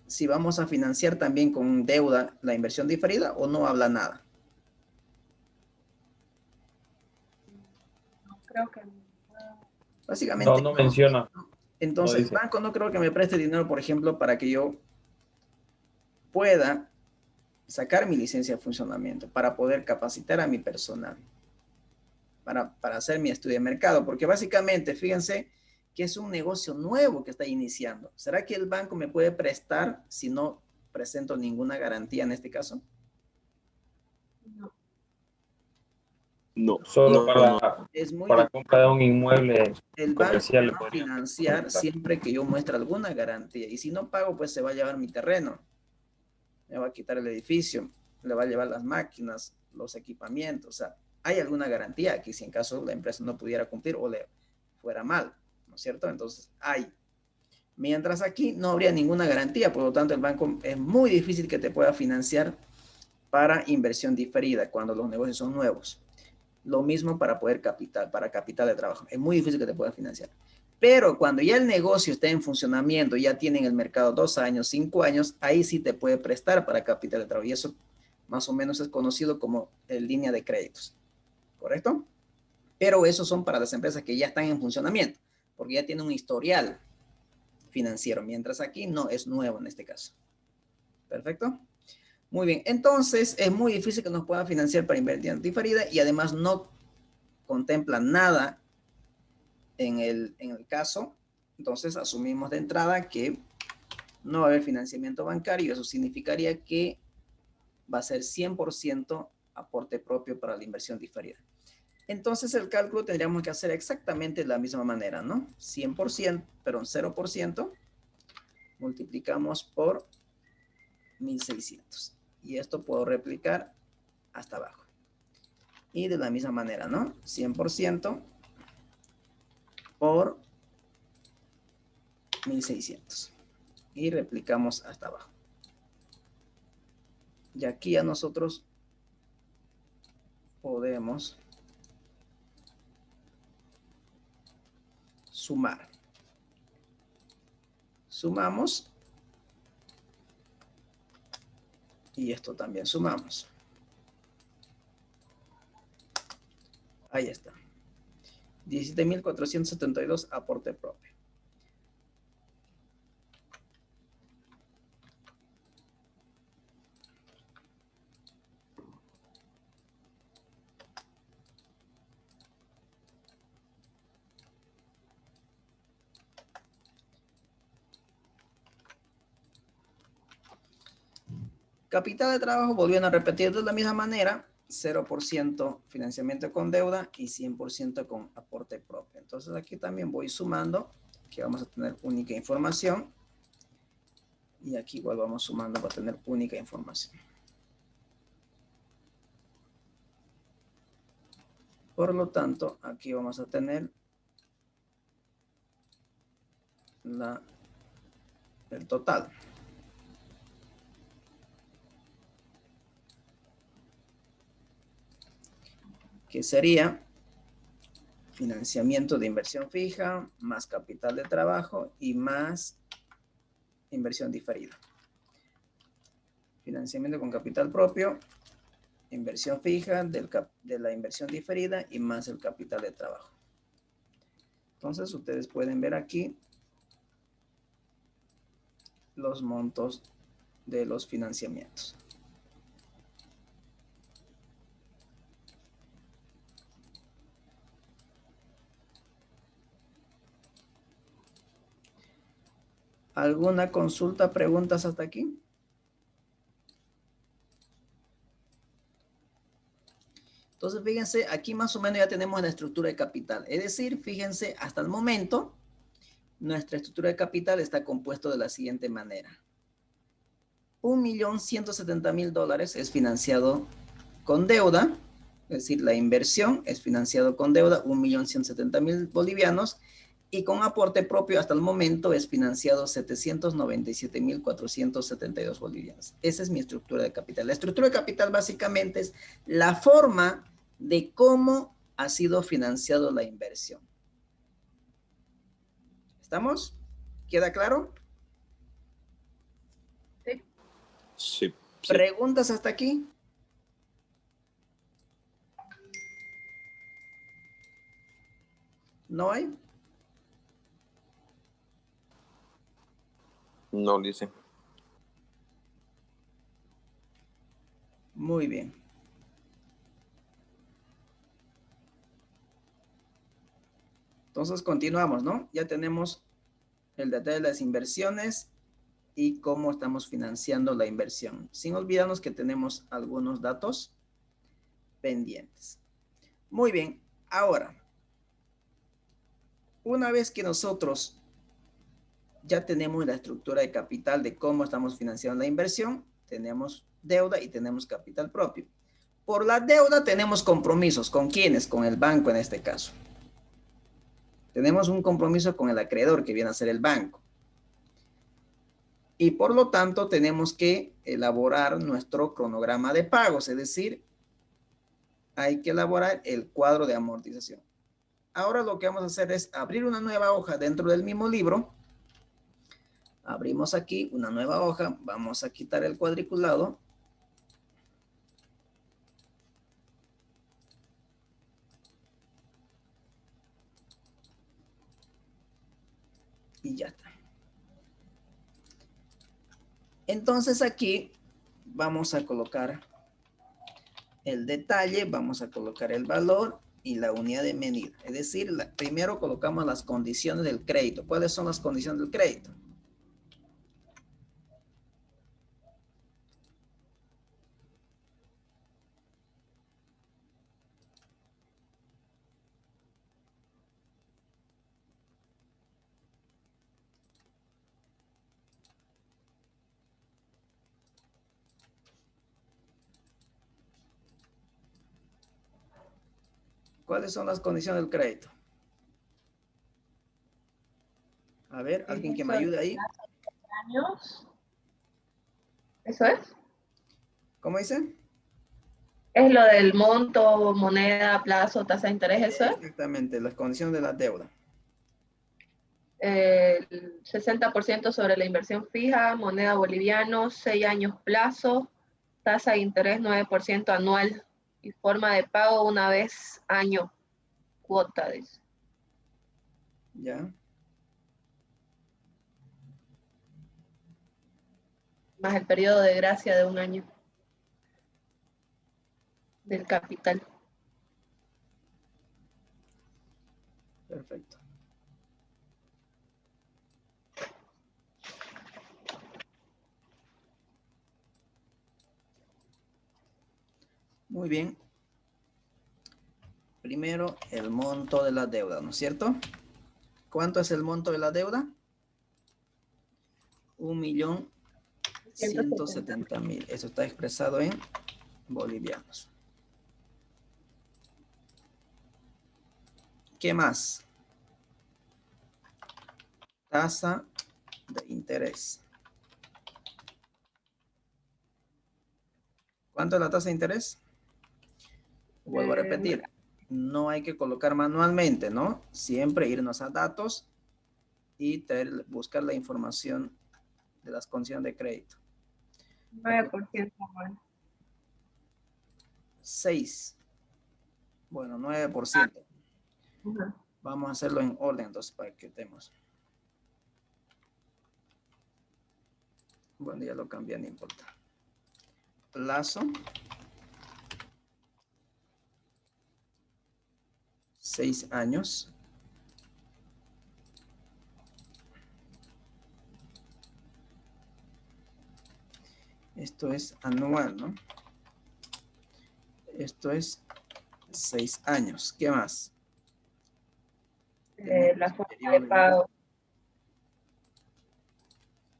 Si vamos a financiar también con deuda la inversión diferida o no habla nada. No creo que Básicamente No menciona. Entonces, No el dice. banco no creo que me preste dinero, por ejemplo, para que yo pueda sacar mi licencia de funcionamiento, para poder capacitar a mi personal, para hacer mi estudio de mercado, porque básicamente, fíjense que es un negocio nuevo que está iniciando. ¿Será que el banco me puede prestar si no presento ninguna garantía en este caso? No, Solo no. Es muy para difícil. compra de un inmueble El banco comercial. me va a financiar siempre que yo muestre alguna garantía. Y si no pago, pues se va a llevar mi terreno. Me va a quitar el edificio. Le va a llevar las máquinas, los equipamientos. O sea, hay alguna garantía que si en caso la empresa no pudiera cumplir o le fuera mal, ¿no es cierto? Entonces, hay. Mientras aquí no habría ninguna garantía. Por lo tanto, el banco es muy difícil que te pueda financiar para inversión diferida cuando los negocios son nuevos. Lo mismo para capital de trabajo. Es muy difícil que te pueda financiar. Pero cuando ya el negocio está en funcionamiento, ya tienen el mercado 2 años, 5 años, ahí sí te puede prestar para capital de trabajo. Y eso más o menos es conocido como línea de créditos. ¿Correcto? Pero esos son para las empresas que ya están en funcionamiento, porque ya tienen un historial financiero, mientras aquí no es nuevo en este caso. ¿Perfecto? Muy bien, entonces es muy difícil que nos puedan financiar para inversión diferida y además no contempla nada en el caso. Entonces asumimos de entrada que no va a haber financiamiento bancario. Eso significaría que va a ser 100% aporte propio para la inversión diferida. Entonces el cálculo tendríamos que hacer exactamente de la misma manera, ¿no? 100%, pero un 0%, multiplicamos por 1.600. Y esto puedo replicar hasta abajo. Y de la misma manera, ¿no? 100% por 1.600. Y replicamos hasta abajo. Y aquí ya nosotros podemos sumar. Sumamos. Y esto también sumamos. Ahí está. 17.472 aporte propio. Capital de trabajo, volviendo a repetir de la misma manera, 0% financiamiento con deuda y 100% con aporte propio. Entonces aquí también voy sumando, que vamos a tener única información. Y aquí igual vamos sumando para tener única información. Por lo tanto, aquí vamos a tener el total. Que sería financiamiento de inversión fija, más capital de trabajo y más inversión diferida. Financiamiento con capital propio, inversión fija de la inversión diferida y más el capital de trabajo. Entonces, ustedes pueden ver aquí los montos de los financiamientos. ¿Alguna consulta, preguntas hasta aquí? Entonces, fíjense, aquí más o menos ya tenemos la estructura de capital. Es decir, fíjense, hasta el momento, nuestra estructura de capital está compuesta de la siguiente manera. $1.170.000 es financiado con deuda, es decir, la inversión es financiado con deuda, 1.170.000 bolivianos, y con aporte propio hasta el momento es financiado 797.472 bolivianos. Esa es mi estructura de capital. La estructura de capital básicamente es la forma de cómo ha sido financiado la inversión. ¿Estamos? ¿Queda claro? Sí. ¿Preguntas hasta aquí? ¿No hay? No, dice. Muy bien. Entonces continuamos, ¿no? Ya tenemos el detalle de las inversiones y cómo estamos financiando la inversión. Sin olvidarnos que tenemos algunos datos pendientes. Muy bien. Ahora, una vez que nosotros ya tenemos la estructura de capital de cómo estamos financiando la inversión, tenemos deuda y tenemos capital propio. Por la deuda tenemos compromisos. ¿Con quiénes? Con el banco en este caso. Tenemos un compromiso con el acreedor que viene a ser el banco. Y por lo tanto tenemos que elaborar nuestro cronograma de pagos, es decir, hay que elaborar el cuadro de amortización. Ahora lo que vamos a hacer es abrir una nueva hoja dentro del mismo libro. Abrimos aquí una nueva hoja, vamos a quitar el cuadriculado. Y ya está. Entonces aquí vamos a colocar el detalle, vamos a colocar el valor y la unidad de medida. Es decir, primero colocamos las condiciones del crédito. ¿Cuáles son las condiciones del crédito? ¿Cuáles son las condiciones del crédito? A ver, alguien que me ayude ahí. Años. ¿Eso es? ¿Cómo dice? Es lo del monto, moneda, plazo, tasa de interés, ¿eso es? Exactamente, las condiciones de la deuda. El 60% sobre la inversión fija, moneda boliviano, 6 años plazo, tasa de interés 9% anual y forma de pago una vez año. cuota, dice. ¿Ya? Más el periodo de gracia de 1 año del capital. Perfecto. Muy bien. Primero, el monto de la deuda, ¿no es cierto? ¿Cuánto es el monto de la deuda? 1.170.000. Eso está expresado en bolivianos. ¿Qué más? Tasa de interés. ¿Cuánto es la tasa de interés? Vuelvo a repetir. No hay que colocar manualmente, ¿no? Siempre irnos a datos y buscar la información de las condiciones de crédito. 9% anual. 6. Bueno, 9%. Ajá. Vamos a hacerlo en orden, entonces, para que estemos. Bueno, ya lo cambié, no importa. Plazo. 6 años. Esto es anual, ¿no? Esto es 6 años. ¿Qué más? La forma de pago.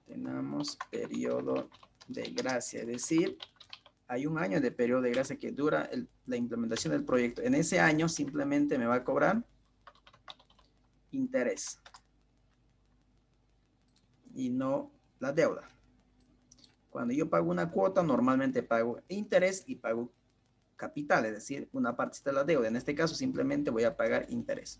Tenemos periodo de gracia, es decir, hay 1 año de periodo de gracia que dura la implementación del proyecto. En ese año simplemente me va a cobrar interés y no la deuda. Cuando yo pago una cuota, normalmente pago interés y pago capital, es decir, una parte de la deuda. En este caso simplemente voy a pagar interés.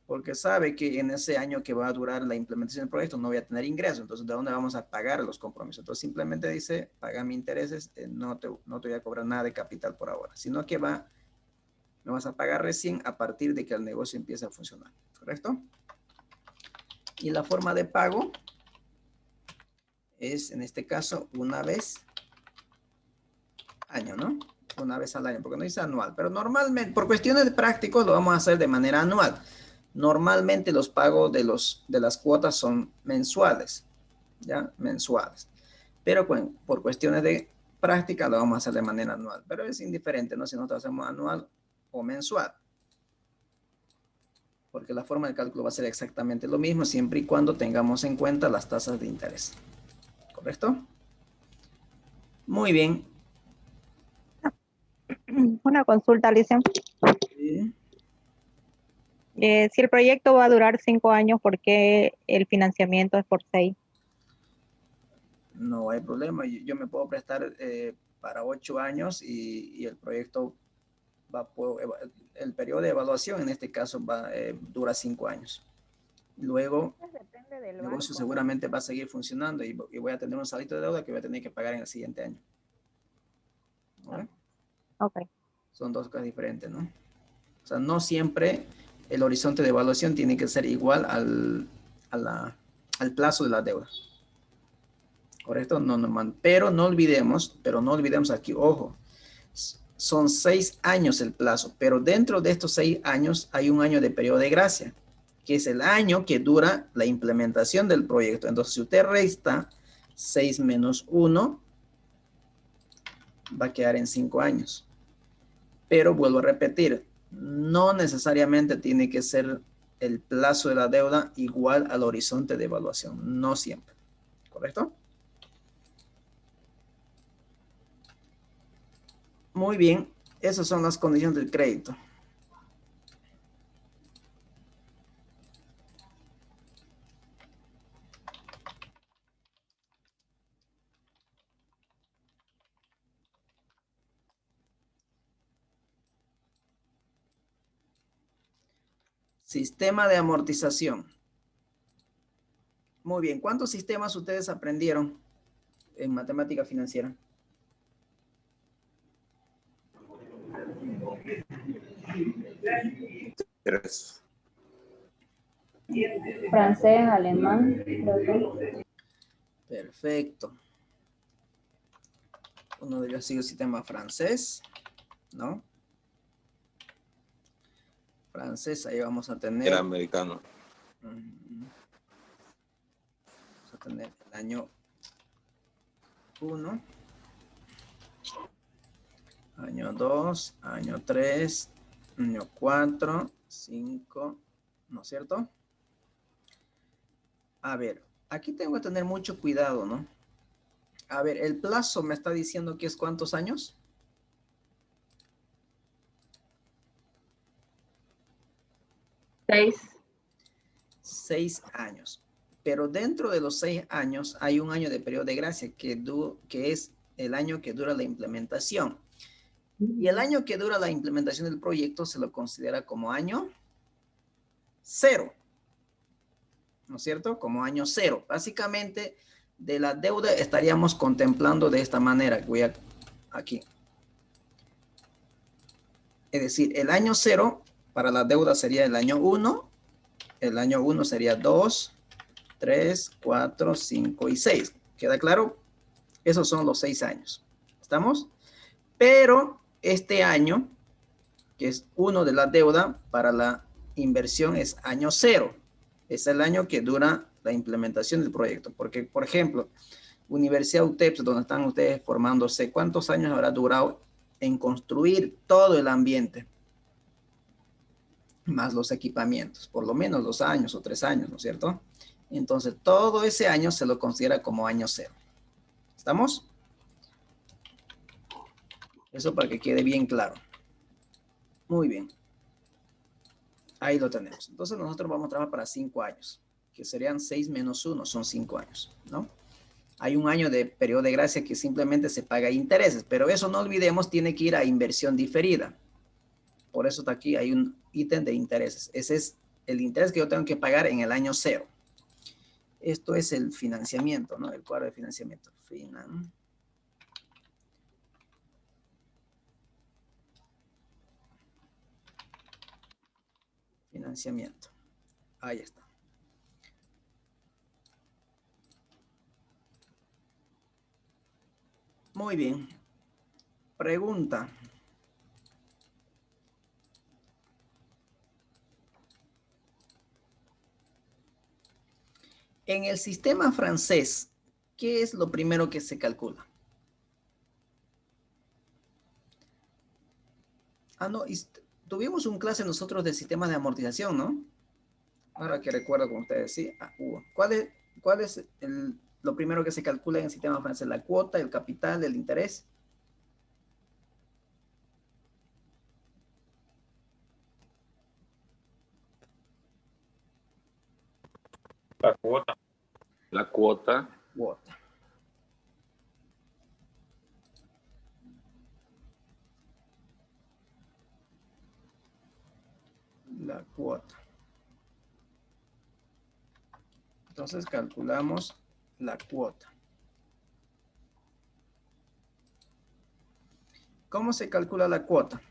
Porque sabe que en ese año que va a durar la implementación del proyecto no voy a tener ingresos. Entonces, ¿de dónde vamos a pagar los compromisos? Entonces, simplemente dice, paga mis intereses, no te voy a cobrar nada de capital por ahora, sino que me vas a pagar recién a partir de que el negocio empiece a funcionar. ¿Correcto? Y la forma de pago es, en este caso, una vez año, ¿no? Una vez al año, porque no dice anual. Pero normalmente, por cuestiones de prácticos, lo vamos a hacer de manera anual. Normalmente los pagos de las cuotas son mensuales, ¿ya? Mensuales. Pero por cuestiones de práctica lo vamos a hacer de manera anual. Pero es indiferente, ¿no? Si nosotros hacemos anual o mensual. Porque la forma de cálculo va a ser exactamente lo mismo siempre y cuando tengamos en cuenta las tasas de interés. ¿Correcto? Muy bien. Una consulta, Alicia. Sí. Si el proyecto va a durar 5 años, ¿por qué el financiamiento es por 6? No hay problema. Yo me puedo prestar para 8 años y el proyecto el periodo de evaluación en este caso dura 5 años. Luego, el negocio seguramente va a seguir funcionando y voy a tener un salito de deuda que voy a tener que pagar en el siguiente año. ¿Okay? Ok. Son dos cosas diferentes, ¿no? O sea, no siempre el horizonte de evaluación tiene que ser igual al plazo de la deuda. ¿Correcto? No, pero no olvidemos aquí, ojo, son 6 años el plazo, pero dentro de estos 6 años hay 1 año de periodo de gracia, que es el año que dura la implementación del proyecto. Entonces, si usted resta 6 menos 1, va a quedar en 5 años. Pero vuelvo a repetir, no necesariamente tiene que ser el plazo de la deuda igual al horizonte de evaluación, no siempre. ¿Correcto? Muy bien, esas son las condiciones del crédito. Sistema de amortización. Muy bien, ¿cuántos sistemas ustedes aprendieron en matemática financiera? 3. Francés, alemán, creo que. Perfecto. Uno de ellos sigue el sistema francés, ¿no? Francés, ahí vamos a tener. Era americano. Vamos a tener el año 1, año 2, año 3, año 4, 5, ¿no es cierto? A ver, aquí tengo que tener mucho cuidado, ¿no? A ver, el plazo me está diciendo que es ¿cuántos años? 6. 6 años. Pero dentro de los 6 años hay un año de periodo de gracia que es el año que dura la implementación. Y el año que dura la implementación del proyecto se lo considera como año 0. ¿No es cierto? Como año 0. Básicamente, de la deuda estaríamos contemplando de esta manera. Voy aquí. Es decir, el año 0 para la deuda sería el año 1. El año 1 sería 2, 3, 4, 5 y 6. ¿Queda claro? Esos son los 6 años. ¿Estamos? Pero este año, que es 1 de la deuda, para la inversión es año 0. Es el año que dura la implementación del proyecto. Porque, por ejemplo, Universidad UTEP, donde están ustedes formándose, ¿cuántos años habrá durado en construir todo el ambiente? Más los equipamientos, por lo menos 2 años o 3 años, ¿no es cierto? Entonces, todo ese año se lo considera como año 0. ¿Estamos? Eso para que quede bien claro. Muy bien. Ahí lo tenemos. Entonces, nosotros vamos a trabajar para 5 años, que serían 6 menos 1, son 5 años, ¿no? Hay un año de periodo de gracia que simplemente se paga intereses, pero eso no olvidemos, tiene que ir a inversión diferida. Por eso está aquí, hay un ítem de intereses. Ese es el interés que yo tengo que pagar en el año 0. Esto es el financiamiento, ¿no? El cuadro de financiamiento. Financiamiento. Ahí está. Muy bien. Pregunta. En el sistema francés, ¿qué es lo primero que se calcula? No, tuvimos un clase nosotros de sistemas de amortización, ¿no? Ahora que recuerdo con ustedes, sí. ¿Cuál es lo primero que se calcula en el sistema francés? ¿La cuota, el capital, el interés? La cuota. La cuota. Cuota. La cuota. Entonces calculamos la cuota. ¿Cómo se calcula la cuota?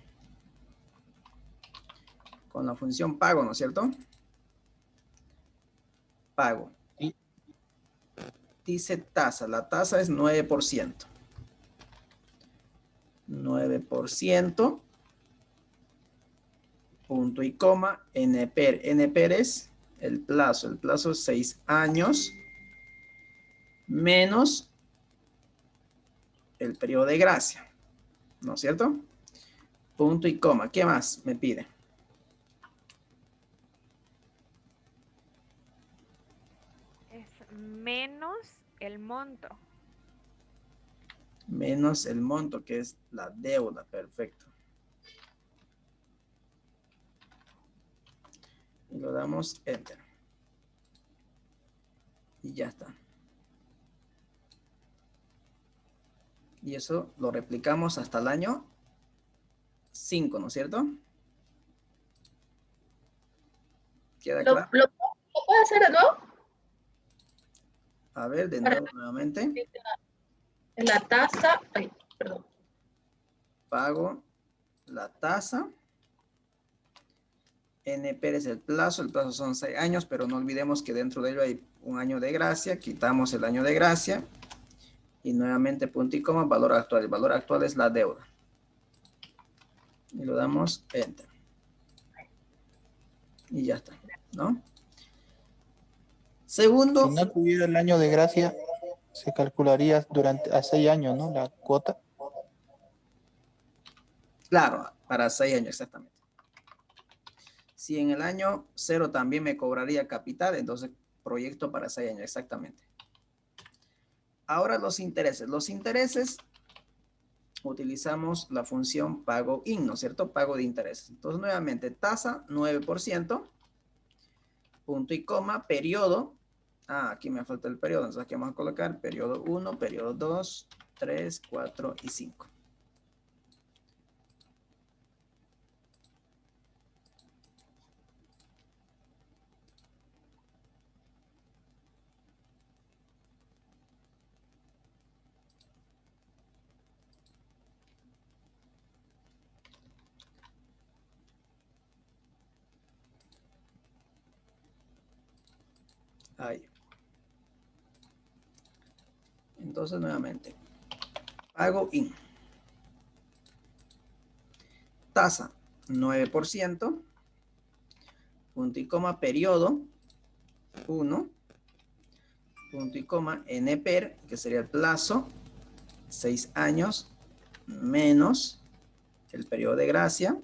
Con la función pago, ¿no es cierto? Pago. Sí. Dice tasa. La tasa es 9%. 9%. Punto y coma. NPER. NPER es el plazo. El plazo es 6 años. Menos el periodo de gracia. ¿No es cierto? Punto y coma. ¿Qué más me pide? Es menos el monto. Menos el monto, que es la deuda. Perfecto. Y lo damos Enter. Y ya está. Y eso lo replicamos hasta el año 5, ¿no es cierto? ¿Queda claro? ¿Lo puedo hacer de nuevo? A ver, de nuevo, nuevamente. En la tasa, ay, perdón. Pago la tasa NP es el plazo son 6 años, pero no olvidemos que dentro de ello hay un año de gracia, quitamos el año de gracia, y nuevamente punto y coma, valor actual. El valor actual es la deuda. Y lo damos Enter. Y ya está, ¿no? Segundo. Si no tuviera el año de gracia, se calcularía a 6 años, ¿no? La cuota. Claro, para 6 años, exactamente. Si en el año 0 también me cobraría capital, entonces proyecto para 6 años, exactamente. Ahora los intereses. Los intereses utilizamos la función pago in, ¿no es cierto? Pago de intereses. Entonces, nuevamente, tasa 9%, punto y coma, periodo. Aquí me falta el periodo, entonces aquí vamos a colocar periodo 1, periodo 2, 3, 4 y 5. Ahí. Entonces, nuevamente, pago in. Tasa 9%, punto y coma, periodo 1, punto y coma, NPER, que sería el plazo, 6 años, menos el periodo de gracia,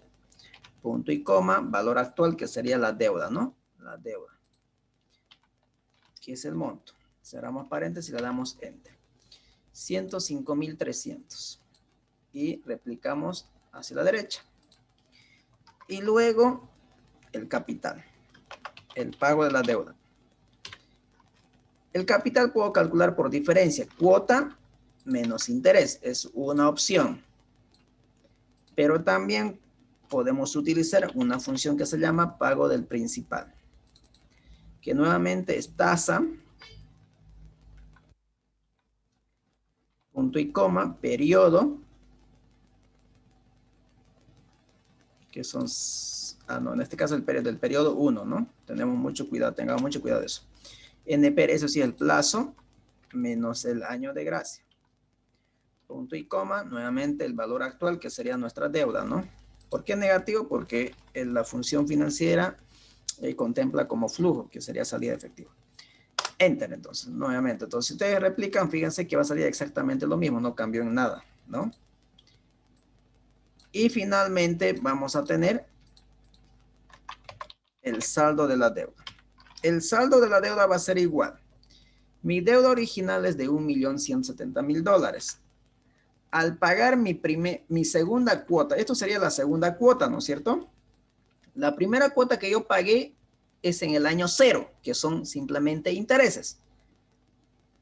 punto y coma, valor actual, que sería la deuda, ¿no? La deuda. Aquí es el monto. Cerramos paréntesis y le damos Enter. 105.300. Y replicamos hacia la derecha. Y luego el capital. El pago de la deuda. El capital puedo calcular por diferencia. Cuota menos interés. Es una opción. Pero también podemos utilizar una función que se llama pago del principal. Que nuevamente es tasa, punto y coma, periodo, que son, no, en este caso el periodo del periodo 1, ¿no? Tenemos mucho cuidado, tengamos mucho cuidado de eso. NPR, eso sí, el plazo, menos el año de gracia. Punto y coma, nuevamente el valor actual, que sería nuestra deuda, ¿no? ¿Por qué negativo? Porque la función financiera contempla como flujo, que sería salida efectiva. Enter, entonces, nuevamente. Entonces, si ustedes replican, fíjense que va a salir exactamente lo mismo, no cambió en nada, ¿no? Y finalmente vamos a tener el saldo de la deuda. El saldo de la deuda va a ser igual. Mi deuda original es de $1.170.000. Al pagar mi segunda cuota, esto sería la segunda cuota, ¿no es cierto? La primera cuota que yo pagué es en el año 0, que son simplemente intereses.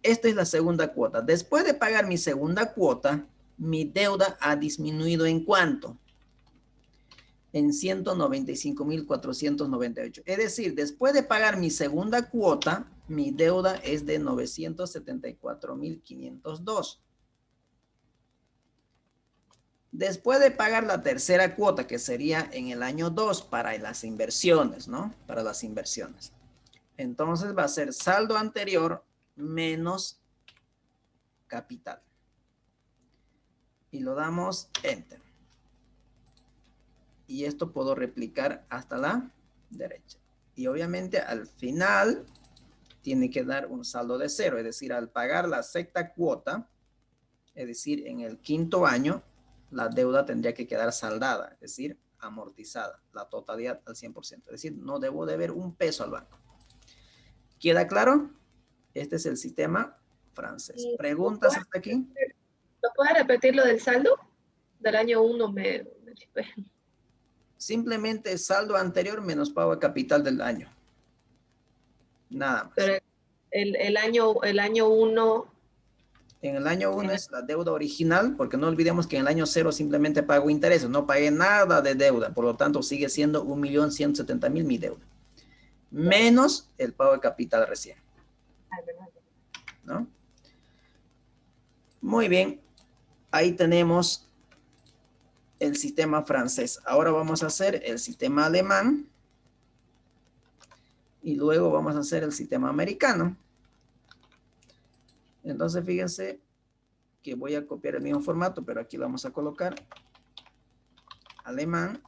Esta es la segunda cuota. Después de pagar mi segunda cuota, mi deuda ha disminuido ¿en cuánto? En 195.498. Es decir, después de pagar mi segunda cuota, mi deuda es de 974.502. Después de pagar la tercera cuota, que sería en el año 2 para las inversiones, ¿no? Para las inversiones. Entonces va a ser saldo anterior menos capital. Y lo damos Enter. Y esto puedo replicar hasta la derecha. Y obviamente al final tiene que dar un saldo de 0. Es decir, al pagar la sexta cuota, es decir, en el quinto año, la deuda tendría que quedar saldada, es decir, amortizada, la totalidad al 100%. Es decir, no debo deber un peso al banco. ¿Queda claro? Este es el sistema francés. ¿Preguntas hasta aquí? ¿No puedes repetir lo del saldo? Del año 1 me chipé. Simplemente saldo anterior menos pago de capital del año. Nada más. Pero el año 1... En el año 1 es la deuda original, porque no olvidemos que en el año 0 simplemente pago intereses, no pagué nada de deuda, por lo tanto sigue siendo 1.170.000 mi deuda. Menos el pago de capital recién. ¿No? Muy bien, ahí tenemos el sistema francés. Ahora vamos a hacer el sistema alemán. Y luego vamos a hacer el sistema americano. Entonces, fíjense que voy a copiar el mismo formato, pero aquí lo vamos a colocar alemán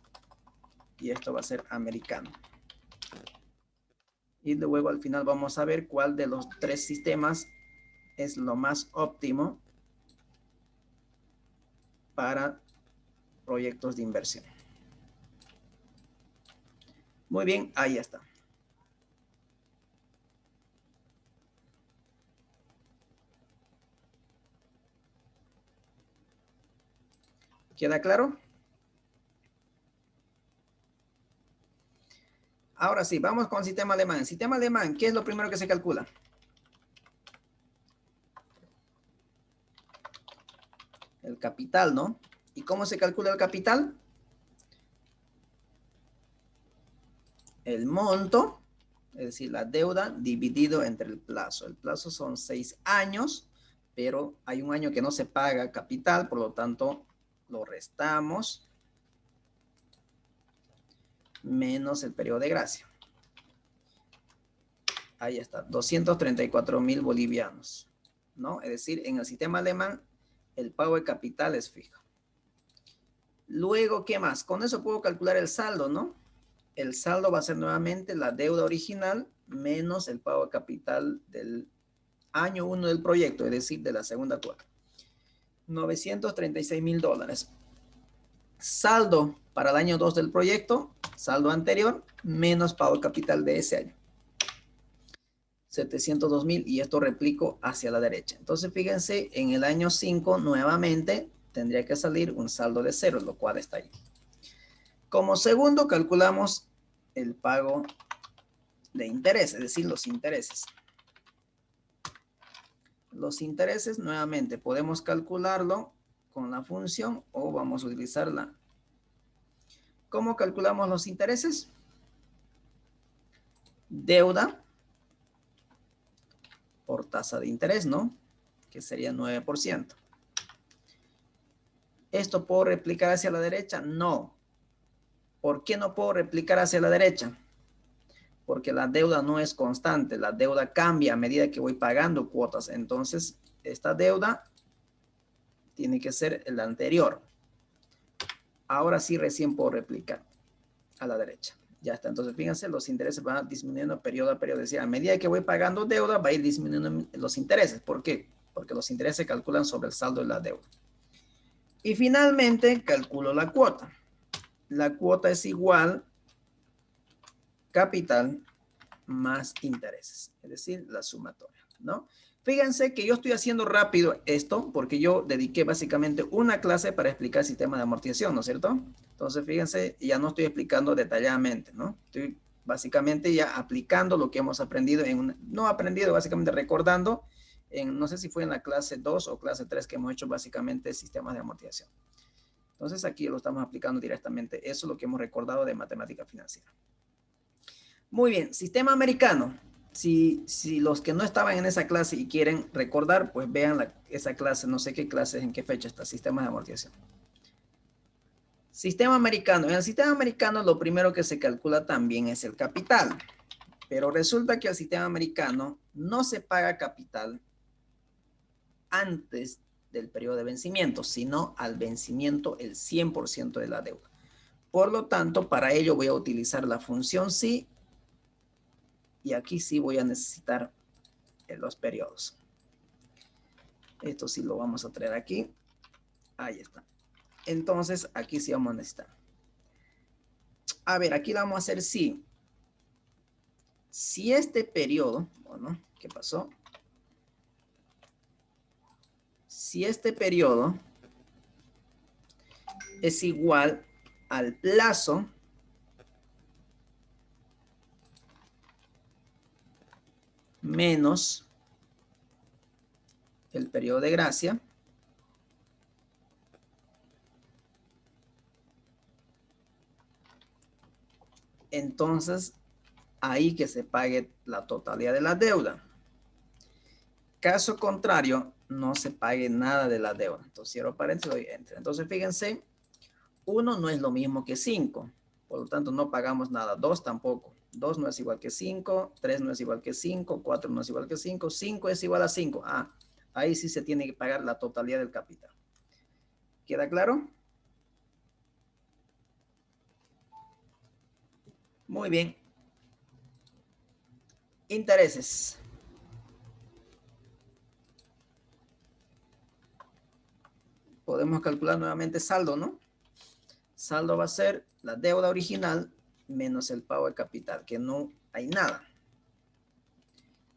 y esto va a ser americano. Y luego al final vamos a ver cuál de los tres sistemas es lo más óptimo para proyectos de inversión. Muy bien, ahí está. ¿Queda claro? Ahora sí, vamos con el sistema alemán. Sistema alemán, ¿qué es lo primero que se calcula? El capital, ¿no? ¿Y cómo se calcula el capital? El monto, es decir, la deuda dividido entre el plazo. El plazo son 6 años, pero hay un año que no se paga capital, por lo tanto, lo restamos menos el periodo de gracia. Ahí está, 234.000 bolivianos, ¿no? Es decir, en el sistema alemán, el pago de capital es fijo. Luego, ¿qué más? Con eso puedo calcular el saldo, ¿no? El saldo va a ser nuevamente la deuda original menos el pago de capital del año 1 del proyecto, es decir, de la segunda cuota. $936.000. Saldo para el año 2 del proyecto, saldo anterior, menos pago de capital de ese año. 702.000 y esto replico hacia la derecha. Entonces, fíjense, en el año 5 nuevamente tendría que salir un saldo de 0, lo cual está ahí. Como segundo, calculamos el pago de interés, es decir, los intereses. Los intereses, nuevamente, podemos calcularlo con la función o vamos a utilizarla. ¿Cómo calculamos los intereses? Deuda por tasa de interés, ¿no? Que sería 9%. ¿Esto puedo replicar hacia la derecha? No. ¿Por qué no puedo replicar hacia la derecha? Porque la deuda no es constante. La deuda cambia a medida que voy pagando cuotas. Entonces, esta deuda tiene que ser el anterior. Ahora sí recién puedo replicar a la derecha. Ya está. Entonces, fíjense, los intereses van disminuyendo periodo a periodo. Es decir, a medida que voy pagando deuda, va a ir disminuyendo los intereses. ¿Por qué? Porque los intereses se calculan sobre el saldo de la deuda. Y finalmente, calculo la cuota. La cuota es igual capital más intereses. Es decir, la sumatoria, ¿no? Fíjense que yo estoy haciendo rápido esto porque yo dediqué básicamente una clase para explicar el sistema de amortización, ¿no es cierto? Entonces, fíjense, ya no estoy explicando detalladamente, ¿no? Estoy básicamente ya aplicando lo que hemos aprendido no aprendido, básicamente recordando, no sé si fue en la clase 2 o clase 3 que hemos hecho básicamente sistemas de amortización. Entonces, aquí lo estamos aplicando directamente. Eso es lo que hemos recordado de matemática financiera. Muy bien, sistema americano. Si los que no estaban en esa clase y quieren recordar, pues vean esa clase, no sé qué clase, en qué fecha está, sistema de amortización. Sistema americano. En el sistema americano lo primero que se calcula también es el capital. Pero resulta que el sistema americano no se paga capital antes del periodo de vencimiento, sino al vencimiento el 100% de la deuda. Por lo tanto, para ello voy a utilizar la función sí. Y aquí sí voy a necesitar los periodos. Esto sí lo vamos a traer aquí. Ahí está. Entonces, aquí sí vamos a necesitar. A ver, aquí lo vamos a hacer sí. Si este periodo, bueno, ¿qué pasó? Si este periodo es igual al plazo menos el periodo de gracia, entonces ahí que se pague la totalidad de la deuda. Caso contrario, no se pague nada de la deuda. Entonces cierro paréntesis, doy enter. Entonces fíjense, 1 no es lo mismo que 5. Por lo tanto, no pagamos nada. 2 tampoco. 2 no es igual que 5. 3 no es igual que 5. 4 no es igual que 5. 5 es igual a 5. Ah, ahí sí se tiene que pagar la totalidad del capital. ¿Queda claro? Muy bien. Intereses. Podemos calcular nuevamente saldo, ¿no? Saldo va a ser la deuda original menos el pago de capital, que no hay nada.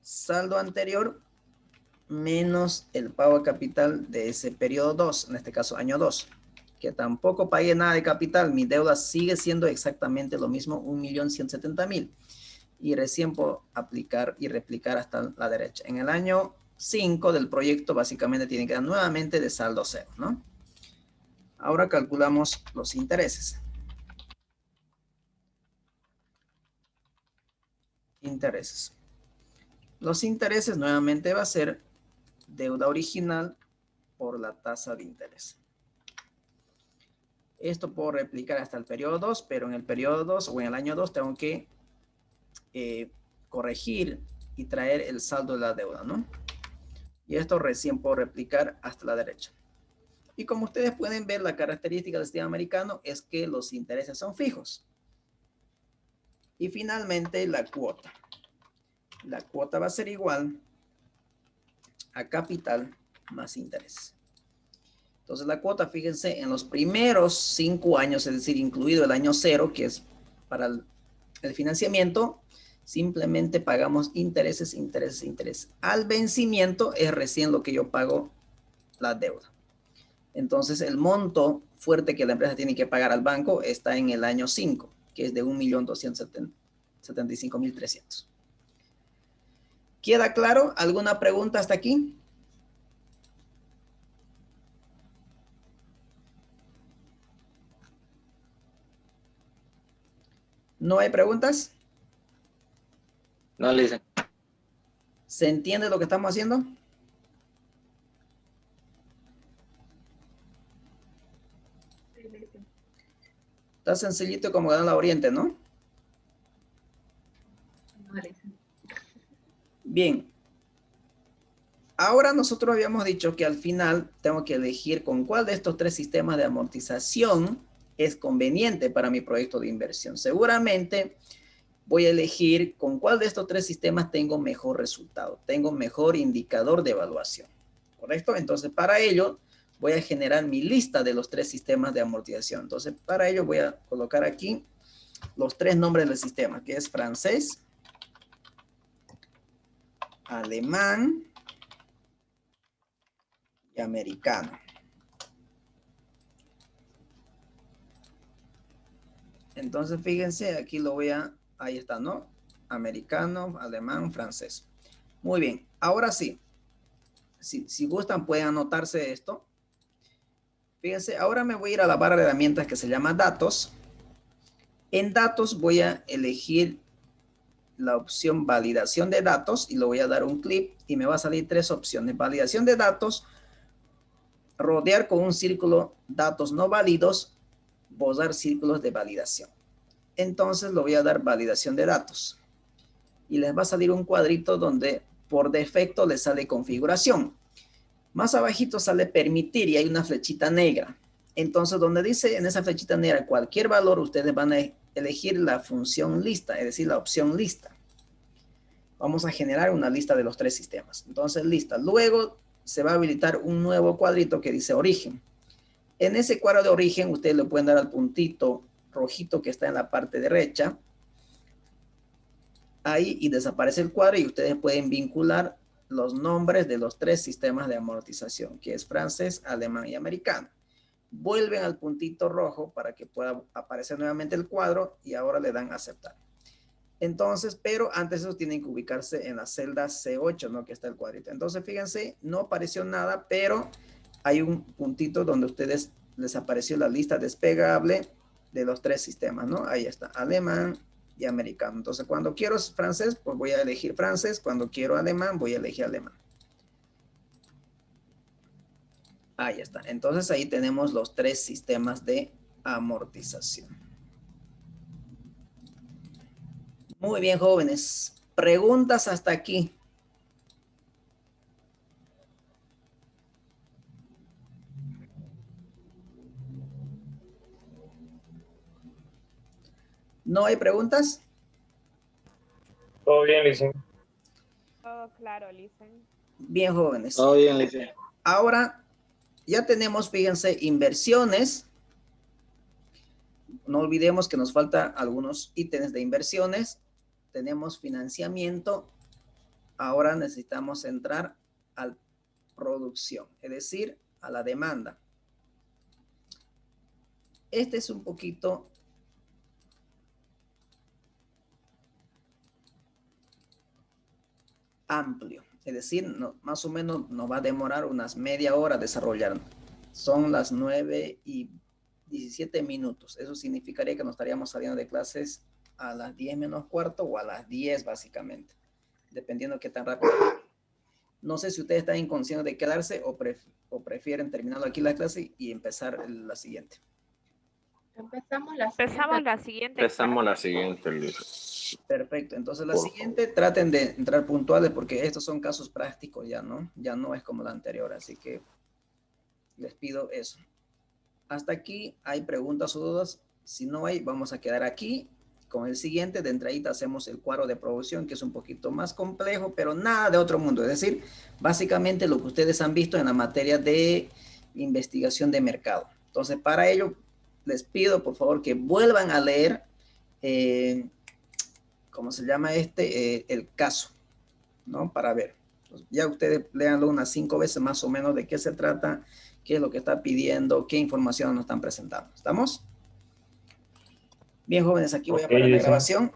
Saldo anterior menos el pago de capital de ese periodo 2, en este caso año 2, que tampoco pagué nada de capital. Mi deuda sigue siendo exactamente lo mismo, 1.170.000. Y recién puedo aplicar y replicar hasta la derecha. En el año 5 del proyecto básicamente tiene que dar nuevamente de saldo 0, ¿no? Ahora calculamos los intereses. Intereses. Los intereses nuevamente va a ser deuda original por la tasa de interés. Esto puedo replicar hasta el periodo 2, pero en el periodo 2 o en el año 2 tengo que corregir y traer el saldo de la deuda, ¿no? Y esto recién puedo replicar hasta la derecha. Y como ustedes pueden ver, la característica del sistema americano es que los intereses son fijos. Y finalmente la cuota. La cuota va a ser igual a capital más interés. Entonces la cuota, fíjense, en los primeros 5 años, es decir, incluido el año 0, que es para el financiamiento, simplemente pagamos intereses, intereses, intereses. Al vencimiento es recién lo que yo pago la deuda. Entonces el monto fuerte que la empresa tiene que pagar al banco está en el año 5, que es de 1.275.300. ¿Queda claro? ¿Alguna pregunta hasta aquí? ¿No hay preguntas? No, Lisa. ¿Se entiende lo que estamos haciendo? Está sencillito como ganar la Oriente, ¿no? Bien. Ahora nosotros habíamos dicho que al final tengo que elegir con cuál de estos 3 sistemas de amortización es conveniente para mi proyecto de inversión. Seguramente voy a elegir con cuál de estos 3 sistemas tengo mejor resultado, tengo mejor indicador de evaluación. ¿Correcto? Entonces, para ello, voy a generar mi lista de los 3 sistemas de amortización. Entonces, para ello voy a colocar aquí los 3 nombres del sistema, que es francés, alemán y americano. Entonces, fíjense, aquí lo voy a, ahí está, ¿no? Americano, alemán, francés. Muy bien, ahora sí. Si gustan, pueden anotarse esto. Fíjense, ahora me voy a ir a la barra de herramientas que se llama datos. En datos voy a elegir la opción validación de datos y le voy a dar un clic y me va a salir 3 opciones. Validación de datos, rodear con un círculo datos no válidos, borrar círculos de validación. Entonces lo voy a dar validación de datos. Y les va a salir un cuadrito donde por defecto les sale configuración. Más abajito sale permitir y hay una flechita negra. Entonces donde dice en esa flechita negra cualquier valor, ustedes van a elegir la función lista, es decir, la opción lista. Vamos a generar una lista de los 3 sistemas. Entonces lista. Luego se va a habilitar un nuevo cuadrito que dice origen. En ese cuadro de origen ustedes le pueden dar al puntito rojito que está en la parte derecha. Ahí y desaparece el cuadro y ustedes pueden vincular los nombres de los 3 sistemas de amortización, que es francés, alemán y americano. Vuelven al puntito rojo para que pueda aparecer nuevamente el cuadro y ahora le dan a aceptar. Entonces, pero antes eso tienen que ubicarse en la celda C8, ¿no? Que está el cuadrito. Entonces, fíjense, no apareció nada, pero hay un puntito donde ustedes les apareció la lista desplegable de los 3 sistemas, ¿no? Ahí está, alemán y americano. Entonces, cuando quiero francés, pues voy a elegir francés. Cuando quiero alemán, voy a elegir alemán. Ahí está. Entonces, ahí tenemos los 3 sistemas de amortización. Muy bien, jóvenes. Preguntas hasta aquí. ¿No hay preguntas? Todo bien, Licen. Todo claro, Licen. Bien, jóvenes. Todo bien, Licen. Ahora ya tenemos, fíjense, inversiones. No olvidemos que nos faltan algunos ítems de inversiones. Tenemos financiamiento. Ahora necesitamos entrar a la producción, es decir, a la demanda. Este es un poquito amplio, es decir, más o menos nos va a demorar unas media hora desarrollar. Son las 9:17. Eso significaría que nos estaríamos saliendo de clases a las 10 menos cuarto o a las 10 básicamente, dependiendo de qué tan rápido. No sé si ustedes están inconscientes de quedarse o prefieren terminar aquí la clase y empezar la siguiente. Empezamos la siguiente. Empezamos la siguiente, Luis. Perfecto. Entonces la siguiente, traten de entrar puntuales porque estos son casos prácticos ya, ¿no? Ya no es como la anterior, así que les pido eso. Hasta aquí, ¿hay preguntas o dudas? Si no hay, vamos a quedar aquí. Con el siguiente, de entradita hacemos el cuadro de producción, que es un poquito más complejo, pero nada de otro mundo. Es decir, básicamente lo que ustedes han visto en la materia de investigación de mercado. Entonces, para ello, les pido, por favor, que vuelvan a leer, ¿cómo se llama el caso, ¿no? Para ver. Entonces, ya ustedes léanlo unas 5 veces más o menos de qué se trata, qué es lo que está pidiendo, qué información nos están presentando. ¿Estamos? Bien, jóvenes, aquí voy a parar la grabación.